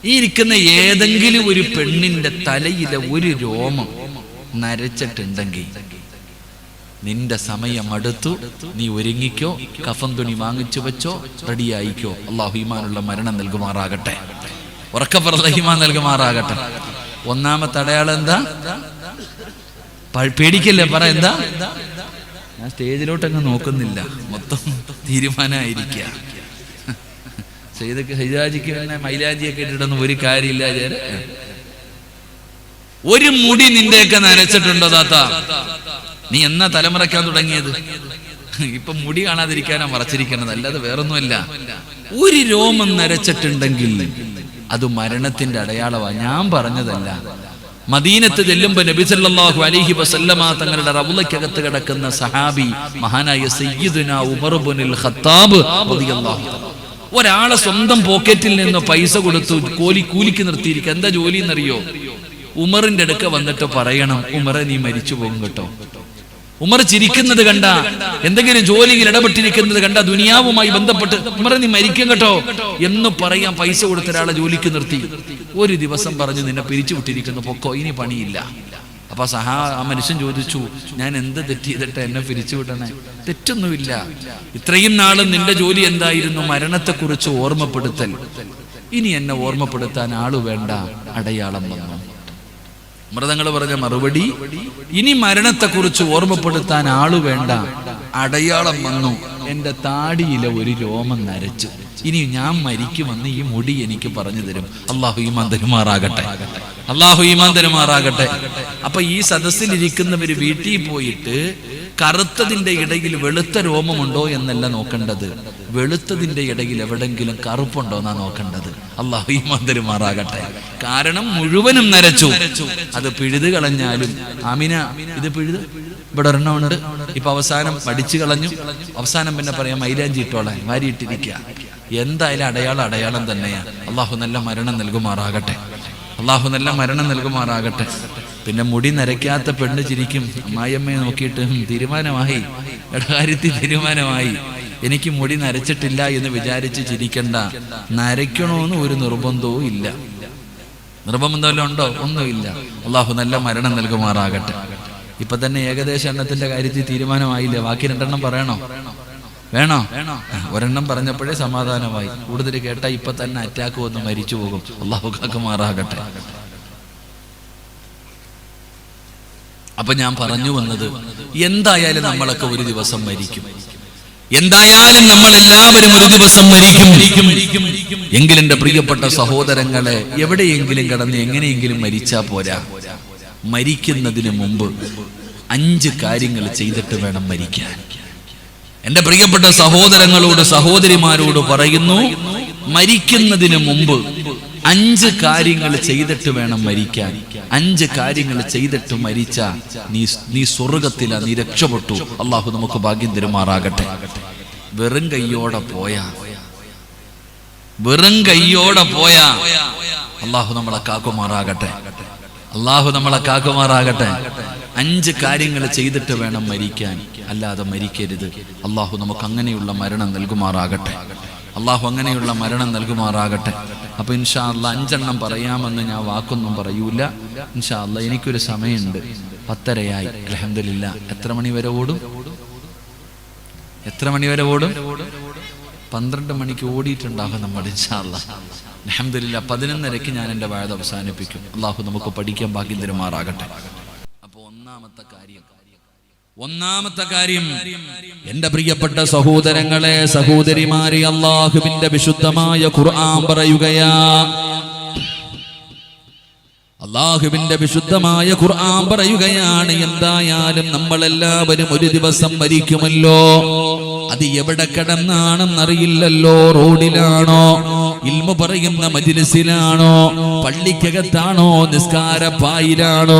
ഈ ഇരിക്കുന്ന ഏതെങ്കിലും ഒരു പെണ്ണിന്റെ തലയിലെ ഒരു രോമം നരച്ചിട്ടുണ്ടെങ്കിൽ നിന്റെ സമയം അടുത്തു, നീ ഒരുങ്ങിക്കോ, കഫൻ തുണി വാങ്ങിച്ചു വെച്ചോ, റെഡിയായിക്കോ. അള്ളാഹു ഈമാനുള്ള മരണം നൽകുമാറാകട്ടെ. ഉറക്കപ്പുറത്ത് ഈമാൻ നൽകുമാറാകട്ടെ. ഒന്നാമത്തെ അടയാളം എന്താ? പേടിക്കല്ലേ, പറ എന്താ? ഞാൻ സ്റ്റേജിലോട്ടങ്ങ് നോക്കുന്നില്ല, മൊത്തം തീരുമാനമായിരിക്കുക. സൈദാജിക്ക് പിന്നെ മൈലാജിയൊക്കെ ഇട്ടിട്ടൊന്നും ഒരു കാര്യമില്ല. ഒരു മുടി നിന്റെയൊക്കെ നരച്ചിട്ടുണ്ടോ താത്ത? നീ എന്നാ തലമുറയ്ക്കാൻ തുടങ്ങിയത്? ഇപ്പൊ മുടി കാണാതിരിക്കാനാ മറച്ചിരിക്കണത്, അല്ലാതെ വേറൊന്നുമല്ല. ഒരു രോമം നരച്ചിട്ടുണ്ടെങ്കിൽ അത് മരണത്തിന്റെ അടയാളമാണ്. ഞാൻ പറഞ്ഞതല്ല. മദീനത്ത് ചെല്ലുമ്പോ നബി സല്ലല്ലാഹു അലൈഹി വസല്ലമ തങ്ങളുടെ റൗളയ്ക്കകത്ത് കിടക്കുന്ന സഹാബി മഹാനായ സയ്യിദുനാ ഉമർ ഇബ്നുൽ ഖത്താബ് റളിയല്ലാഹു അൻഹു ഒരാളെ സ്വന്തം പോക്കറ്റിൽ നിന്ന് പൈസ കൊടുത്തു കൂലിക്ക് നിർത്തിയിരിക്കുക. എന്താ ജോലി എന്നറിയോ? ഉമറിന്റെ അടുക്ക വന്നിട്ട് പറയണം, ഉമറെ നീ മരിച്ചു പോകും കേട്ടോ. ഉമർ ചിരിക്കുന്നത് കണ്ട, എന്തെങ്കിലും ജോലിയിൽ ഇടപെട്ടിരിക്കുന്നത് കണ്ട, ദുനിയാവുമായി ബന്ധപ്പെട്ട് ഉമറെ നീ മരിക്കും കേട്ടോ എന്ന് പറയാൻ പൈസ കൊടുത്ത ഒരാളെ ജോലിക്ക് നിർത്തി. ഒരു ദിവസം പറഞ്ഞു, നിന്നെ പിരിച്ചു വിട്ടിരിക്കുന്നു, പൊക്കോ, ഇനി പണിയില്ല. അപ്പൊ ആ മനുഷ്യൻ ചോദിച്ചു, ഞാൻ എന്ത് തെറ്റ് ചെയ്തിട്ട് എന്നെ പിരിച്ചു വിടണേ? തെറ്റൊന്നുമില്ല. ഇത്രയും നാളും നിന്റെ ജോലി എന്തായിരുന്നു? മരണത്തെക്കുറിച്ച് ഓർമ്മപ്പെടുത്തൽ. ഇനി എന്നെ ഓർമ്മപ്പെടുത്താൻ ആള് വേണ്ട, അടയാളം വന്നു. മൃതങ്ങൾ പറഞ്ഞ മറുപടി, ഇനി മരണത്തെക്കുറിച്ച് ഓർമ്മപ്പെടുത്താൻ ആള് വേണ്ട, അടയാളം വന്നു. എന്റെ താടിയിലെ ഒരു രോമം നരച്ചു. ഇനി ഞാൻ മരിക്കുമെന്ന് ഈ മുടി എനിക്ക് പറഞ്ഞു തരും. അള്ളാഹു ഈമാൻ തരുമാറാകട്ടെ. അള്ളാഹു ഈമാൻ തരുമാറാകട്ടെ. അപ്പൊ ഈ സദസ്സിലിരിക്കുന്നവര് വീട്ടിൽ പോയിട്ട് കറുത്തതിന്റെ ഇടയിൽ വെളുത്ത രോമമുണ്ടോ എന്നല്ല നോക്കേണ്ടത്, വെളുത്തതിന്റെ ഇടയിൽ എവിടെങ്കിലും കറുപ്പുണ്ടോ എന്നാ നോക്കേണ്ടത്. അള്ളാഹു ഈമാൻ തരുമാറാകട്ടെ. കാരണം മുഴുവനും നരച്ചു. അത് പിഴുത് കളഞ്ഞാലും, ആമിന ഇത് പിഴുത് ഇവിടെ ഒരെണ്ണമുണ്ട്, ഇപ്പൊ അവസാനം പഠിച്ചു കളഞ്ഞു, അവസാനം പിന്നെ പറയാം മൈലാഞ്ചി ഇട്ടോളാൻ വാരിയിട്ടിരിക്കുക. എന്തായാലും അടയാളം തന്നെയാ. അള്ളാഹു നല്ല മരണം നൽകുമാറാകട്ടെ. അള്ളാഹു നല്ല മരണം നൽകുമാറാകട്ടെ. പിന്നെ മുടി നരയ്ക്കാത്ത പെണ്ണ് ചിരിക്കും. അമ്മായിയമ്മയെ നോക്കിയിട്ട് തീരുമാനമായി, കാര്യത്തിൽ തീരുമാനമായി, എനിക്ക് മുടി നരച്ചിട്ടില്ല എന്ന് വിചാരിച്ച് ചിരിക്കണ്ട. നരയ്ക്കണോന്ന് ഒരു നിർബന്ധവും ഇല്ല. നിർബന്ധമല്ലോ ഉണ്ടോ? ഒന്നുമില്ല. അള്ളാഹു നല്ല മരണം നൽകുമാറാകട്ടെ. ഇപ്പൊ തന്നെ ഏകദേശം എണ്ണത്തിന്റെ കാര്യത്തിൽ തീരുമാനമായില്ലേ? ബാക്കി 2 എണ്ണം പറയണോ? വേണോ? ഒരെണ്ണം പറഞ്ഞപ്പോഴേ സമാധാനമായി. കൂടുതൽ കേട്ടാ ഇപ്പൊ തന്നെ അറ്റാക്ക് വന്ന് മരിച്ചു പോകും. അള്ളാഹു കാക്കുമാറാകട്ടെ. അപ്പൊ ഞാൻ പറഞ്ഞു വന്നത്, എന്തായാലും നമ്മളൊക്കെ ഒരു ദിവസം മരിക്കും. എന്തായാലും നമ്മൾ എല്ലാവരും ഒരു ദിവസം മരിക്കും. എങ്കിലും എന്റെ പ്രിയപ്പെട്ട സഹോദരങ്ങളെ, എവിടെയെങ്കിലും കിടന്ന് എങ്ങനെയെങ്കിലും മരിച്ചാ പോരാ. മരിക്കുന്നതിന് മുമ്പ് 5 കാര്യങ്ങൾ ചെയ്തിട്ട് വേണം മരിക്കാൻ. എന്റെ പ്രിയപ്പെട്ട സഹോദരങ്ങളോട് സഹോദരിമാരോട് പറയുന്നു, മരിക്കുന്നതിന് മുമ്പ് 5 കാര്യങ്ങൾ ചെയ്തിട്ട് വേണം മരിക്കാൻ. 5 കാര്യങ്ങൾ ചെയ്തിട്ട് മരിച്ച നീ സ്വർഗത്തില, നീ രക്ഷപ്പെട്ടു. അള്ളാഹു നമുക്ക് ഭാഗ്യം തരുമാറാകട്ടെ. വെറും കയ്യോടെ പോയാ അള്ളാഹു നമ്മളെ കാക്കുമാറാകട്ടെ. അള്ളാഹു നമ്മളെ കാക്കുമാറാകട്ടെ. 5 കാര്യങ്ങൾ ചെയ്തിട്ട് വേണം മരിക്കാൻ, അല്ലാതെ മരിക്കരുത്. അള്ളാഹു നമുക്ക് അങ്ങനെയുള്ള മരണം നൽകുമാറാകട്ടെ. അള്ളാഹു അങ്ങനെയുള്ള മരണം നൽകുമാറാകട്ടെ. അപ്പൊ ഇൻഷാ അല്ലാഹ് 5 എണ്ണം പറയാമെന്ന് ഞാൻ വാക്കൊന്നും പറയൂല. ഇൻഷാ അല്ലാഹ് എനിക്കൊരു സമയമുണ്ട്, 10:30 അൽഹംദുലില്ലാ. എത്ര മണി വരെ ഓടും? 12 മണിക്ക് ഓടിയിട്ടുണ്ടാകും നമ്മൾ ഇൻഷാ അല്ലാഹ്. അൽഹംദുലില്ലാ 11:30 ഞാൻ എൻ്റെ വഅദ് അവസാനിപ്പിക്കും. അള്ളാഹു നമുക്ക് പഠിക്കാൻ ഭാഗ്യം തരുമാറാകട്ടെ. അപ്പൊ ഒന്നാമത്തെ കാര്യം, ഒന്നാമത്തെ കാര്യം, എന്റെ പ്രിയപ്പെട്ട സഹോദരങ്ങളെ, സഹോദരിമാരെ, അല്ലാഹുവിന്റെ വിശുദ്ധമായ ഖുർആൻ പറയുകയാ, അല്ലാഹുവിന്റെ വിശുദ്ധമായ ഖുർആൻ പറയുകയാണ്, എന്തായാലും നമ്മളെല്ലാവരും ഒരു ദിവസം മരിക്കുമല്ലോ. അത് എവിടെ കിടന്നാണെന്നറിയില്ലല്ലോ. റോഡിലാണോ, ഇൽമു പറയുന്ന മജ്ലിസിലാണോ, പള്ളിക്കകത്താണോ, നിസ്കാരപ്പായിലാണോ,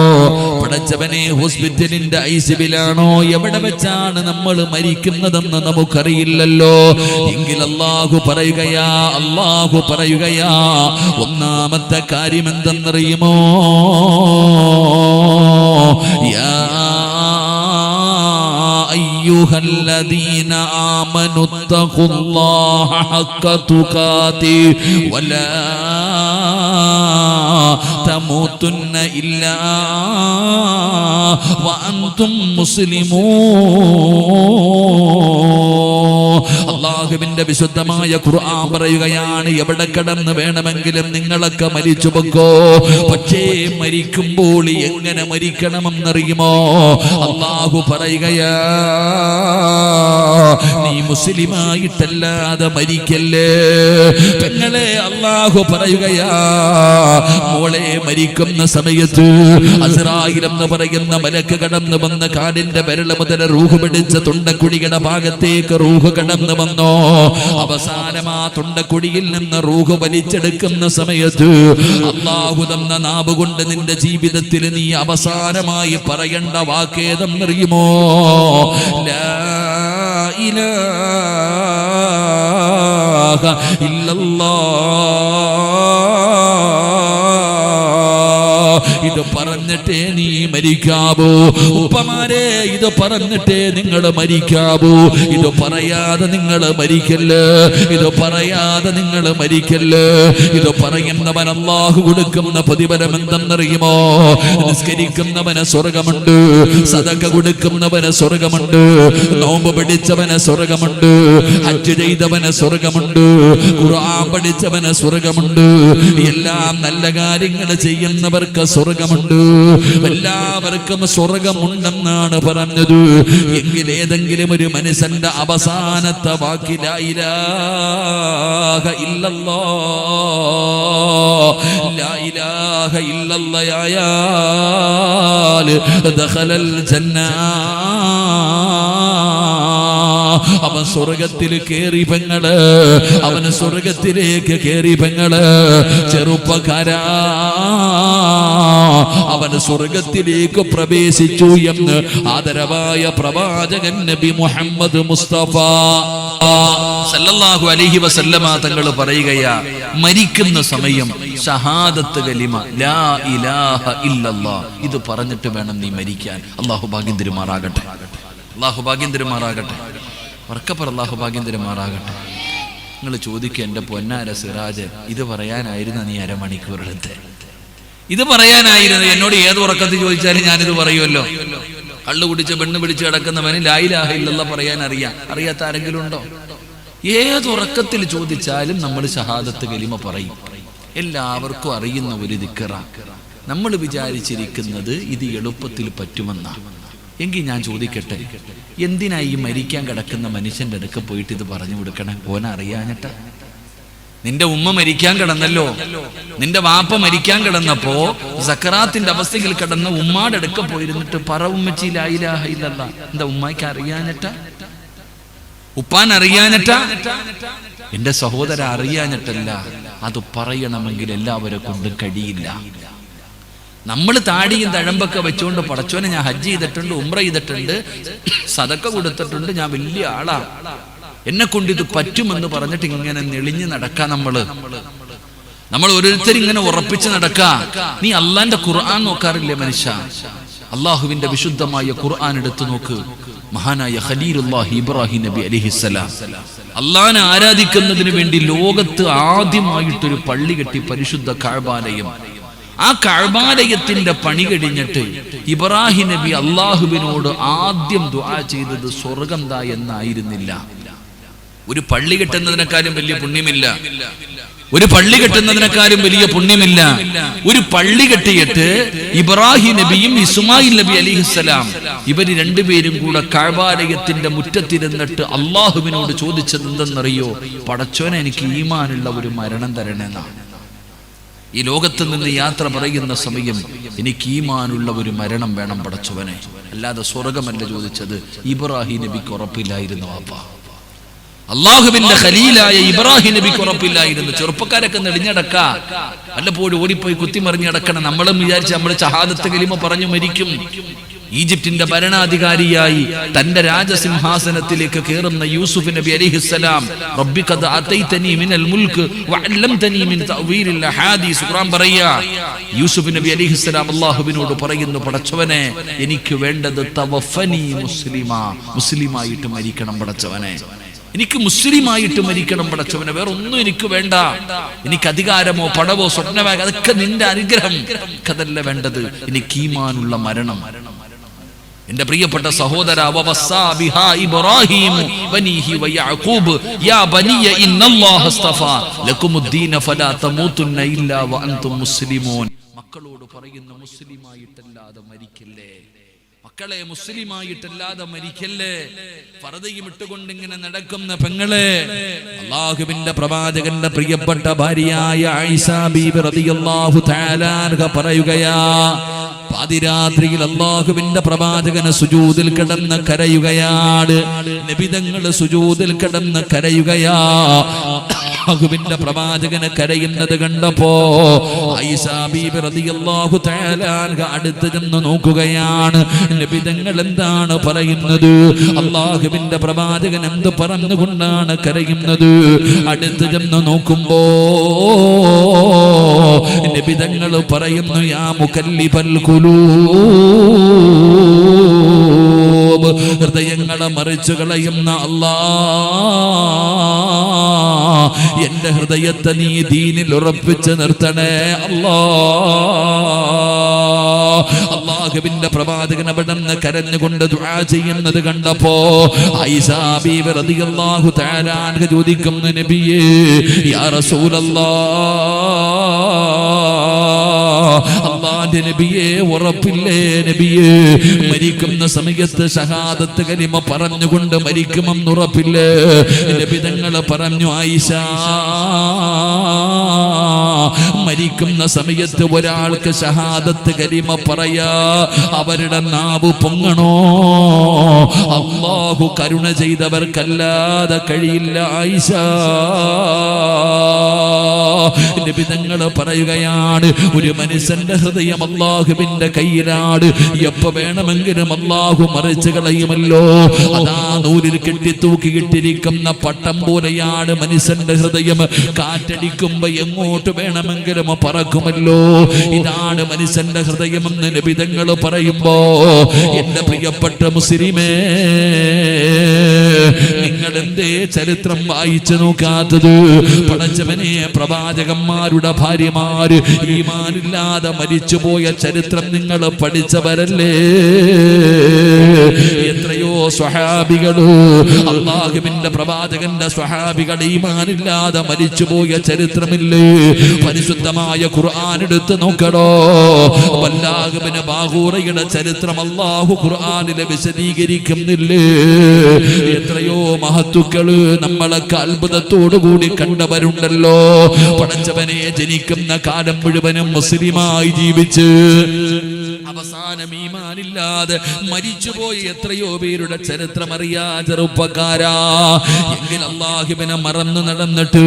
പടച്ചവനെ ഹോസ്പിറ്റലിന്റെ ഐസിബിലാണോ, എവിടെ വെച്ചാണ് നമ്മൾ മരിക്കുന്നതെന്ന് നമുക്കറിയില്ലല്ലോ. എങ്കിൽ അല്ലാഹു പറയുകയാ, ഒന്നാമത്തെ കാര്യം എന്തെന്നറിയുമോ? യാ അയ്യുഹല്ലദീന ആമനു തഖുല്ലാഹ ഹഖ്ക തുഖാതി വലാ തമൂതുന്ന ഇല്ലാ വഅൻതും മുസ്ലിമൂൻ. അല്ലാഹുവിന്റെ വിശുദ്ധമായ ഖുർആൻ പറയുകയാണ്, എവിടെ കിടന്ന് വേണമെങ്കിലും നിങ്ങളൊക്കെ മരിച്ചു പൊക്കോ. പക്ഷേ മരിക്കുമ്പോൾ എങ്ങനെ മരിക്കണമെന്നറിയുമോ? അല്ലാഹു പറയുകയാ, നീ മുസ്ലിമായിട്ടല്ലാതെ മരിക്കല്ലേ. പെങ്ങളെ, അല്ലാഹു പറയുകയാ, മോളെ, മരിക്കുന്ന സമയത്ത് അസ്റായിൽ എന്ന് പറയുന്ന മലക്ക് കടന്നു വന്ന് കാലിന്റെ വിരൽ മുതൽ റൂഹ് പിടിച്ച തൊണ്ടക്കുഴിയുടെ ഭാഗത്തേക്ക് റൂഹ് കടന്നു വന്നോ. അവസാനം ആ തൊണ്ടക്കുഴിയിൽ നിന്ന് റൂഹ് വലിച്ചെടുക്കുന്ന സമയത്ത് അല്ലാഹു തന്ന നാവ് കൊണ്ട് നിന്റെ ജീവിതത്തിൽ നീ അവസാനമായി പറയേണ്ട വാക്കേതെന്നറിയുമോ? ലാ ഇലാഹ ഇല്ലല്ലാഹ്. ഇത് പറഞ്ഞിട്ടേ നീ മരിക്കാവൂ. ഉപ്പമാരെ, ഇത് പറഞ്ഞിട്ടേ നിങ്ങൾ മരിക്കാവൂ. ഇത് പറയാതെ നിങ്ങൾ മരിക്കല്ല്. ഇത് പറയാതെ നിങ്ങൾ മരിക്കല്ല്. ഇത് പറയുന്നവൻ അല്ലാഹു കൊടുക്കുന്ന പ്രതിഫലം എന്തെന്നറിയുമോ? നിസ്കരിക്കുന്നവന് സ്വർഗമുണ്ട്, സദഖ കൊടുക്കുന്നവന് സ്വർഗമുണ്ട്, നോമ്പ് പിടിച്ചവന് സ്വർഗമുണ്ട്, ഹജ്ജ് ചെയ്തവന് സ്വർഗമുണ്ട്, ഖുർആൻ പഠിച്ചവന് സ്വർഗമുണ്ട്, എല്ലാം നല്ല കാര്യങ്ങൾ ചെയ്യുന്നവർക്ക് സ്വർഗമുണ്ട്. എല്ലാവർക്കും സ്വർഗമുണ്ടെന്നാണ് പറഞ്ഞത്. എങ്കിൽ ഏതെങ്കിലും ഒരു മനുഷ്യന്റെ അവസാനത്തെ വാക്ക് ലാ ഇലാഹ ഇല്ലല്ലാഹ്, ലാ ഇലാഹ ഇല്ലല്ലാഹ് ആയാൽ ദഖലൽ ജന്ന, അവൻ സ്വർഗത്തിൽ കേറി പെങ്ങള്, അവന് സ്വർഗത്തിലേക്ക് കേറി പെങ്ങള്. ചെറുപ്പക്കാരാ, അവൻ സ്വർഗത്തിലേക്ക് പ്രവേശിച്ചു എന്ന് ആദരവായ പ്രവാചകൻ നബി മുഹമ്മദ് മുസ്തഫ സല്ലല്ലാഹു അലൈഹി വസല്ലമ തങ്ങൾ പറയുകയാ, മരിക്കുന്ന സമയം ഷഹാദത്ത് കലിമ ലാ ഇലാഹ ഇല്ലല്ലാഹ് ഇത് പറഞ്ഞിട്ട് വേണം നീ മരിക്കാൻ. അല്ലാഹു ഭാഗ്യം തരുമാറാകട്ടെ, അല്ലാഹു ഭാഗ്യം തരുമാറാകട്ടെ. വർക്കപ്പർ അല്ലാഹു ഭാഗ്യം തരുമാറാകട്ടെ. നിങ്ങൾ ചോദിക്കുക, എൻ്റെ പൊന്നാര സിറാജ്, ഇത് പറയാനായിരുന്നു നീ അരമണിക്കൂറെടുത്ത്? ഇത് പറയാനായിരുന്നു? എന്നോട് ഏത് ഉറക്കത്തിൽ ചോദിച്ചാലും ഞാനിത് പറയുമല്ലോ. കള്ളു കുടിച്ച് പെണ്ണ് പിടിച്ച് കിടക്കുന്നവന് ലാ ഇലാഹ ഇല്ലല്ലാഹ് പറയാൻ അറിയാത്ത ആരെങ്കിലും ഉണ്ടോ? ഏത് ഉറക്കത്തിൽ ചോദിച്ചാലും നമ്മൾ ഷഹാദത്ത് കലിമ പറയും. എല്ലാവർക്കും അറിയുന്ന ഒരു ദിക്റ. നമ്മൾ വിചാരിച്ചിരിക്കുന്നത് ഇത് എളുപ്പത്തിൽ പറ്റുമെന്നാണ്. എങ്കിൽ ഞാൻ ചോദിക്കട്ടെ, എന്തിനാ ഈ മരിക്കാൻ കിടക്കുന്ന മനുഷ്യന്റെ അടുക്ക പോയിട്ട് ഇത് പറഞ്ഞു കൊടുക്കണം? ഓനറിയാഞ്ഞിട്ട? നിന്റെ ഉമ്മ മരിക്കാൻ കിടന്നല്ലോ, നിന്റെ വാപ്പ മരിക്കാൻ കിടന്നപ്പോ സക്കറാത്തിന്റെ അവസ്ഥയിൽ കിടന്ന ഉമ്മാടെ അടുക്ക പോയിരുന്നിട്ട് പറ ഉമ്മച്ചി ലാ ഇലാഹ ഇല്ലല്ലാഹ്. എന്താ ഉമ്മാക്ക് അറിയാഞ്ഞിട്ട? ഉപ്പാൻ അറിയാഞ്ഞിട്ട? എന്റെ സഹോദര അറിയാഞ്ഞിട്ടല്ല, അത് പറയണമെങ്കിൽ എല്ലാവരെ കൊണ്ടും കഴിയില്ല. നമ്മൾ താടിയും തഴമ്പൊക്കെ വെച്ചുകൊണ്ട് പടച്ചോനെ ഞാൻ ഹജ്ജ് ചെയ്തിട്ടുണ്ട്, ഉംറ ചെയ്തിട്ടുണ്ട്, സദക്ക കൊടുത്തിട്ടുണ്ട്, ഞാൻ വലിയ ആളാ, എന്നെ കൊണ്ട് ഇത് പറ്റുമെന്ന് പറഞ്ഞിട്ട് ഇങ്ങനെ നെളിഞ്ഞ് നടക്കാ. നമ്മൾ ഓരോരുത്തരും ഇങ്ങനെ ഉറപ്പിച്ച് നടക്കാ. നീ അള്ളാന്റെ ഖുർആൻ നോക്കാറില്ലേ മനുഷ്യ? അള്ളാഹുവിന്റെ വിശുദ്ധമായ ഖുർആൻ എടുത്തു നോക്ക്. മഹാനായ ഖലീലുല്ലാഹി ഇബ്രാഹിം നബി അലൈഹിസ്സലാം അള്ളാഹനെ ആരാധിക്കുന്നതിന് വേണ്ടി ലോകത്ത് ആദ്യമായിട്ടൊരു പള്ളി കെട്ടി, പരിശുദ്ധ കഅബാലയം. ആ കഅബാലയത്തിന്റെ പണി കഴിഞ്ഞിട്ട് ഇബ്രാഹിം നബി അള്ളാഹുവിനോട് ആദ്യം ദുആ ചെയ്തത് സ്വർഗം താ എന്നായിരുന്നില്ല. ഒരു പള്ളി കെട്ടുന്നതിനേക്കാളും വലിയ പുണ്യമില്ല, ഒരു പള്ളി കെട്ടുന്നതിനേക്കാളും വലിയ പുണ്യമില്ല. ഒരു പള്ളി കെട്ടിയിട്ട് ഇബ്രാഹിം നബിയും ഇസ്മായിൽ നബി അലൈഹിസ്സലാം ഇവര് രണ്ടുപേരും കൂടെ കഅബാലയത്തിന്റെ മുറ്റത്തിരുന്നിട്ട് അള്ളാഹുവിനോട് ചോദിച്ചത് എന്തെന്നറിയോ? പടച്ചോനെ, എനിക്ക് ഈമാനുള്ള ഒരു മരണം തരണമെന്നാണ്. ഈ ലോകത്ത് നിന്ന് യാത്ര പറയുന്ന സമയം എനിക്ക് ഈമാനുള്ള ഒരു മരണം വേണം പടച്ചവനെ, അല്ലാതെ സ്വർഗമല്ല ചോദിച്ചത്. ഇബ്രാഹിം നബിക്ക് ഉറപ്പില്ലായിരുന്നു വാപ്പ. അള്ളാഹുവിന്റെ ഖലീലായ ഇബ്രാഹിം നബിക്ക് ഉറപ്പില്ലായിരുന്നു. ചെറുപ്പക്കാരൊക്കെ നെടിഞ്ഞടക്ക, വല്ലപ്പോഴും ഓടിപ്പോയി കുത്തിമറിഞ്ഞടക്കണം. നമ്മളും വിചാരിച്ച് നമ്മൾ ഷഹാദത്ത് കലിമ പറഞ്ഞു മരിക്കും. ഈജിപ്തിന്റെ ഭരണാധികാരിയായി തന്റെ രാജസിംഹാസനത്തിലേക്ക് കയറുന്ന യൂസുഫ് നബി അലൈഹിസ്സലാം, റബ്ബി ഖദ് അതൈതനി മിനൽ മുൽക്ക് വഅല്ലംതനി മിൻ തഅവീലിൽ അഹാദീസ്, ഖുർആൻ പറയാ. യൂസുഫ് നബി അലൈഹിസ്സലാം അല്ലാഹുവിനോട് പറയുന്നു, പടച്ചവനെ, എനിക്ക് വേണ്ടത് തവഫനി മുസ്ലിമാ, മുസ്ലിമായിട്ട് മരിക്കണം പടച്ചവനെ, എനിക്ക് മുസ്ലിമായിട്ട് മരിക്കണം പടച്ചവനെ, വേറെ ഒന്നും എനിക്ക് വേണ്ട. എനിക്ക് അധികാരമോ പണമോ സ്വപ്നമോ അതൊക്കെ നിന്റെ അനുഗ്രഹം, അതല്ല വേണ്ടത്, എനിക്ക് ഈമാനുള്ള മരണം. എന്റെ പ്രിയപ്പെട്ട സഹോദര, മക്കളോട് പറയുന്ന മുസ്ലിമായിട്ടല്ലാതെ മരിക്കല്ലേ, മക്കളെ, മുസ്ലിമായിട്ടല്ലാതെ മരിക്കല്ലേ. പർദ്ദയും ഇട്ടുകൊണ്ട് ഇങ്ങനെ നടക്കുന്ന പെങ്ങളെ, അല്ലാഹുവിന്റെ പ്രവാചകന്റെ പ്രിയപ്പെട്ട ഭാര്യയായ ആയിഷ ബീബി റളിയല്ലാഹു തആല അൻഹ പറയുകയാ, പാതിരാത്രിയിൽ അല്ലാഹുവിന്റെ പ്രവാചകന് സുജൂദിൽ കിടന്ന് കരയുകയാണ്. നബി തങ്ങൾ സുജൂദിൽ കിടന്ന് കരയുകയാ. അല്ലാഹുവിന്റെ പ്രവാചകന് കരയുന്നത് കണ്ടപ്പോ ആയിഷ ബീബി റളിയല്ലാഹു തആല അൻഹ അടുത്ത് ചെന്ന് നോക്കുകയാണ്. നബി തങ്ങൾ എന്താണ് പറയുന്നത്? അല്ലാഹുവിന്റെ പ്രവാചകൻ എന്ത് പറഞ്ഞുകൊണ്ടാണ് കരയുന്നത്? അടുത്ത് ചെന്ന് നോക്കുമ്പോ നബി തങ്ങൾ പറയുന്നു, യാ മുകല്ലിബൽ ഖുലൂബ്, ഹൃദയങ്ങളെ മറിച്ചു കളയുന്ന അല്ലാഹ്, എന്റെ ഹൃദയത്തെ നീ ദീനിൽ ഉറപ്പിച്ച് നിർത്തണേ അല്ലാഹ്. അല്ലാഹുവിന്റെ പ്രവാചകൻ അവിടുന്ന് കരഞ്ഞുകൊണ്ട് ദുആ ചെയ്യുന്നത് കണ്ടപ്പോ ആയിഷ ബീവി റളിയല്ലാഹു തആല അൻഹ ചോദിക്കുന്നു, നബിയേ, യാ റസൂലല്ലാഹ്, അല്ലാഹുവിന്റെ നബിയേ, ഉറപ്പില്ലേ നബിയേ, മരിക്കുന്ന സമയത്ത് ഷഹാദത്ത് കലിമ പറഞ്ഞുകൊണ്ട് മരിക്കുമെന്ന് ഉറപ്പില്ലേ? നബി തങ്ങൾ പറഞ്ഞു, ആയിഷ, മരിക്കുന്ന സമയത്ത് ഒരാൾക്ക് ഷഹാദത്ത് കലിമ പറയാ അവരുടെ നാവ് പൊങ്ങണോ? അല്ലാഹു കരുണ ചെയ്തവർക്കല്ലാതെ കഴിയില്ല ആയിഷ. നബി തങ്ങൾ പറയുകയാണ്, ഒരു മനുഷ്യന്റെ ഹൃദയം അല്ലാഹുവിന്റെ കയ്യിലാണ്, എപ്പോ വേണമെങ്കിലും അല്ലാഹു മറിച്ചു കളയുമല്ലോ. അതാ നൂലിൽ കെട്ടി തൂക്കിയിട്ടിരിക്കുന്ന പട്ടം പോലെയാണ് മനുഷ്യന്റെ ഹൃദയം. കാറ്റടിക്കുമ്പോ എങ്ങോട്ട് വേണമെങ്കിലും പറക്കുമല്ലോ. ഇതാണ് മനുഷ്യന്റെ ഹൃദയമെന്ന് നബി തങ്ങൾ പറയുമ്പോ, എന്റെ പ്രിയപ്പെട്ട മുസ്ലിമേ, നിങ്ങൾ എന്തേ ചരിത്രം വായിച്ചു നോക്കാത്തത്? പടച്ചവനെ, പ്രവാചകന്മാരുടെ ഭാര്യമാര് ഈമാനില്ലാതെ മരിച്ചുപോയ ചരിത്രം നിങ്ങൾ പഠിച്ചവരല്ലേ? എത്രയോ സ്വഹാബികള്, അല്ലാഹുവിന്റെ പ്രവാചകന്റെ സ്വഹാബികൾ ഈമാനില്ലാതെ മരിച്ചുപോയ ചരിത്രമില്ലേ? പരിശുദ്ധമായ ഖുർആൻ എടുത്ത് നോക്കടോ. വല്ലാഹ് ഇബ്നു ബാഖൂറയുടെ ചരിത്രം അല്ലാഹു ഖുർആനിൽ വിശദീകരിക്കുന്നില്ലേ? എത്രയോ മഹത്തുക്കള് നമ്മളൊക്കെ അത്ഭുതത്തോടു കൂടി കണ്ടവരുണ്ടല്ലോ. പടച്ചവനെ, ജനിക്കുന്ന കാലം മുഴുവനും മുസ്ലിമായി ജീവിച്ച് അവസാനം ഈമാനില്ലാതെ മരിച്ചുപോയ എത്രയോ പേരുടെ ചരിത്രം അറിയാ ചെറുപ്പക്കാരാ. എങ്കിൽ അല്ലാഹുവിനെ മറന്നു നടന്നിട്ട്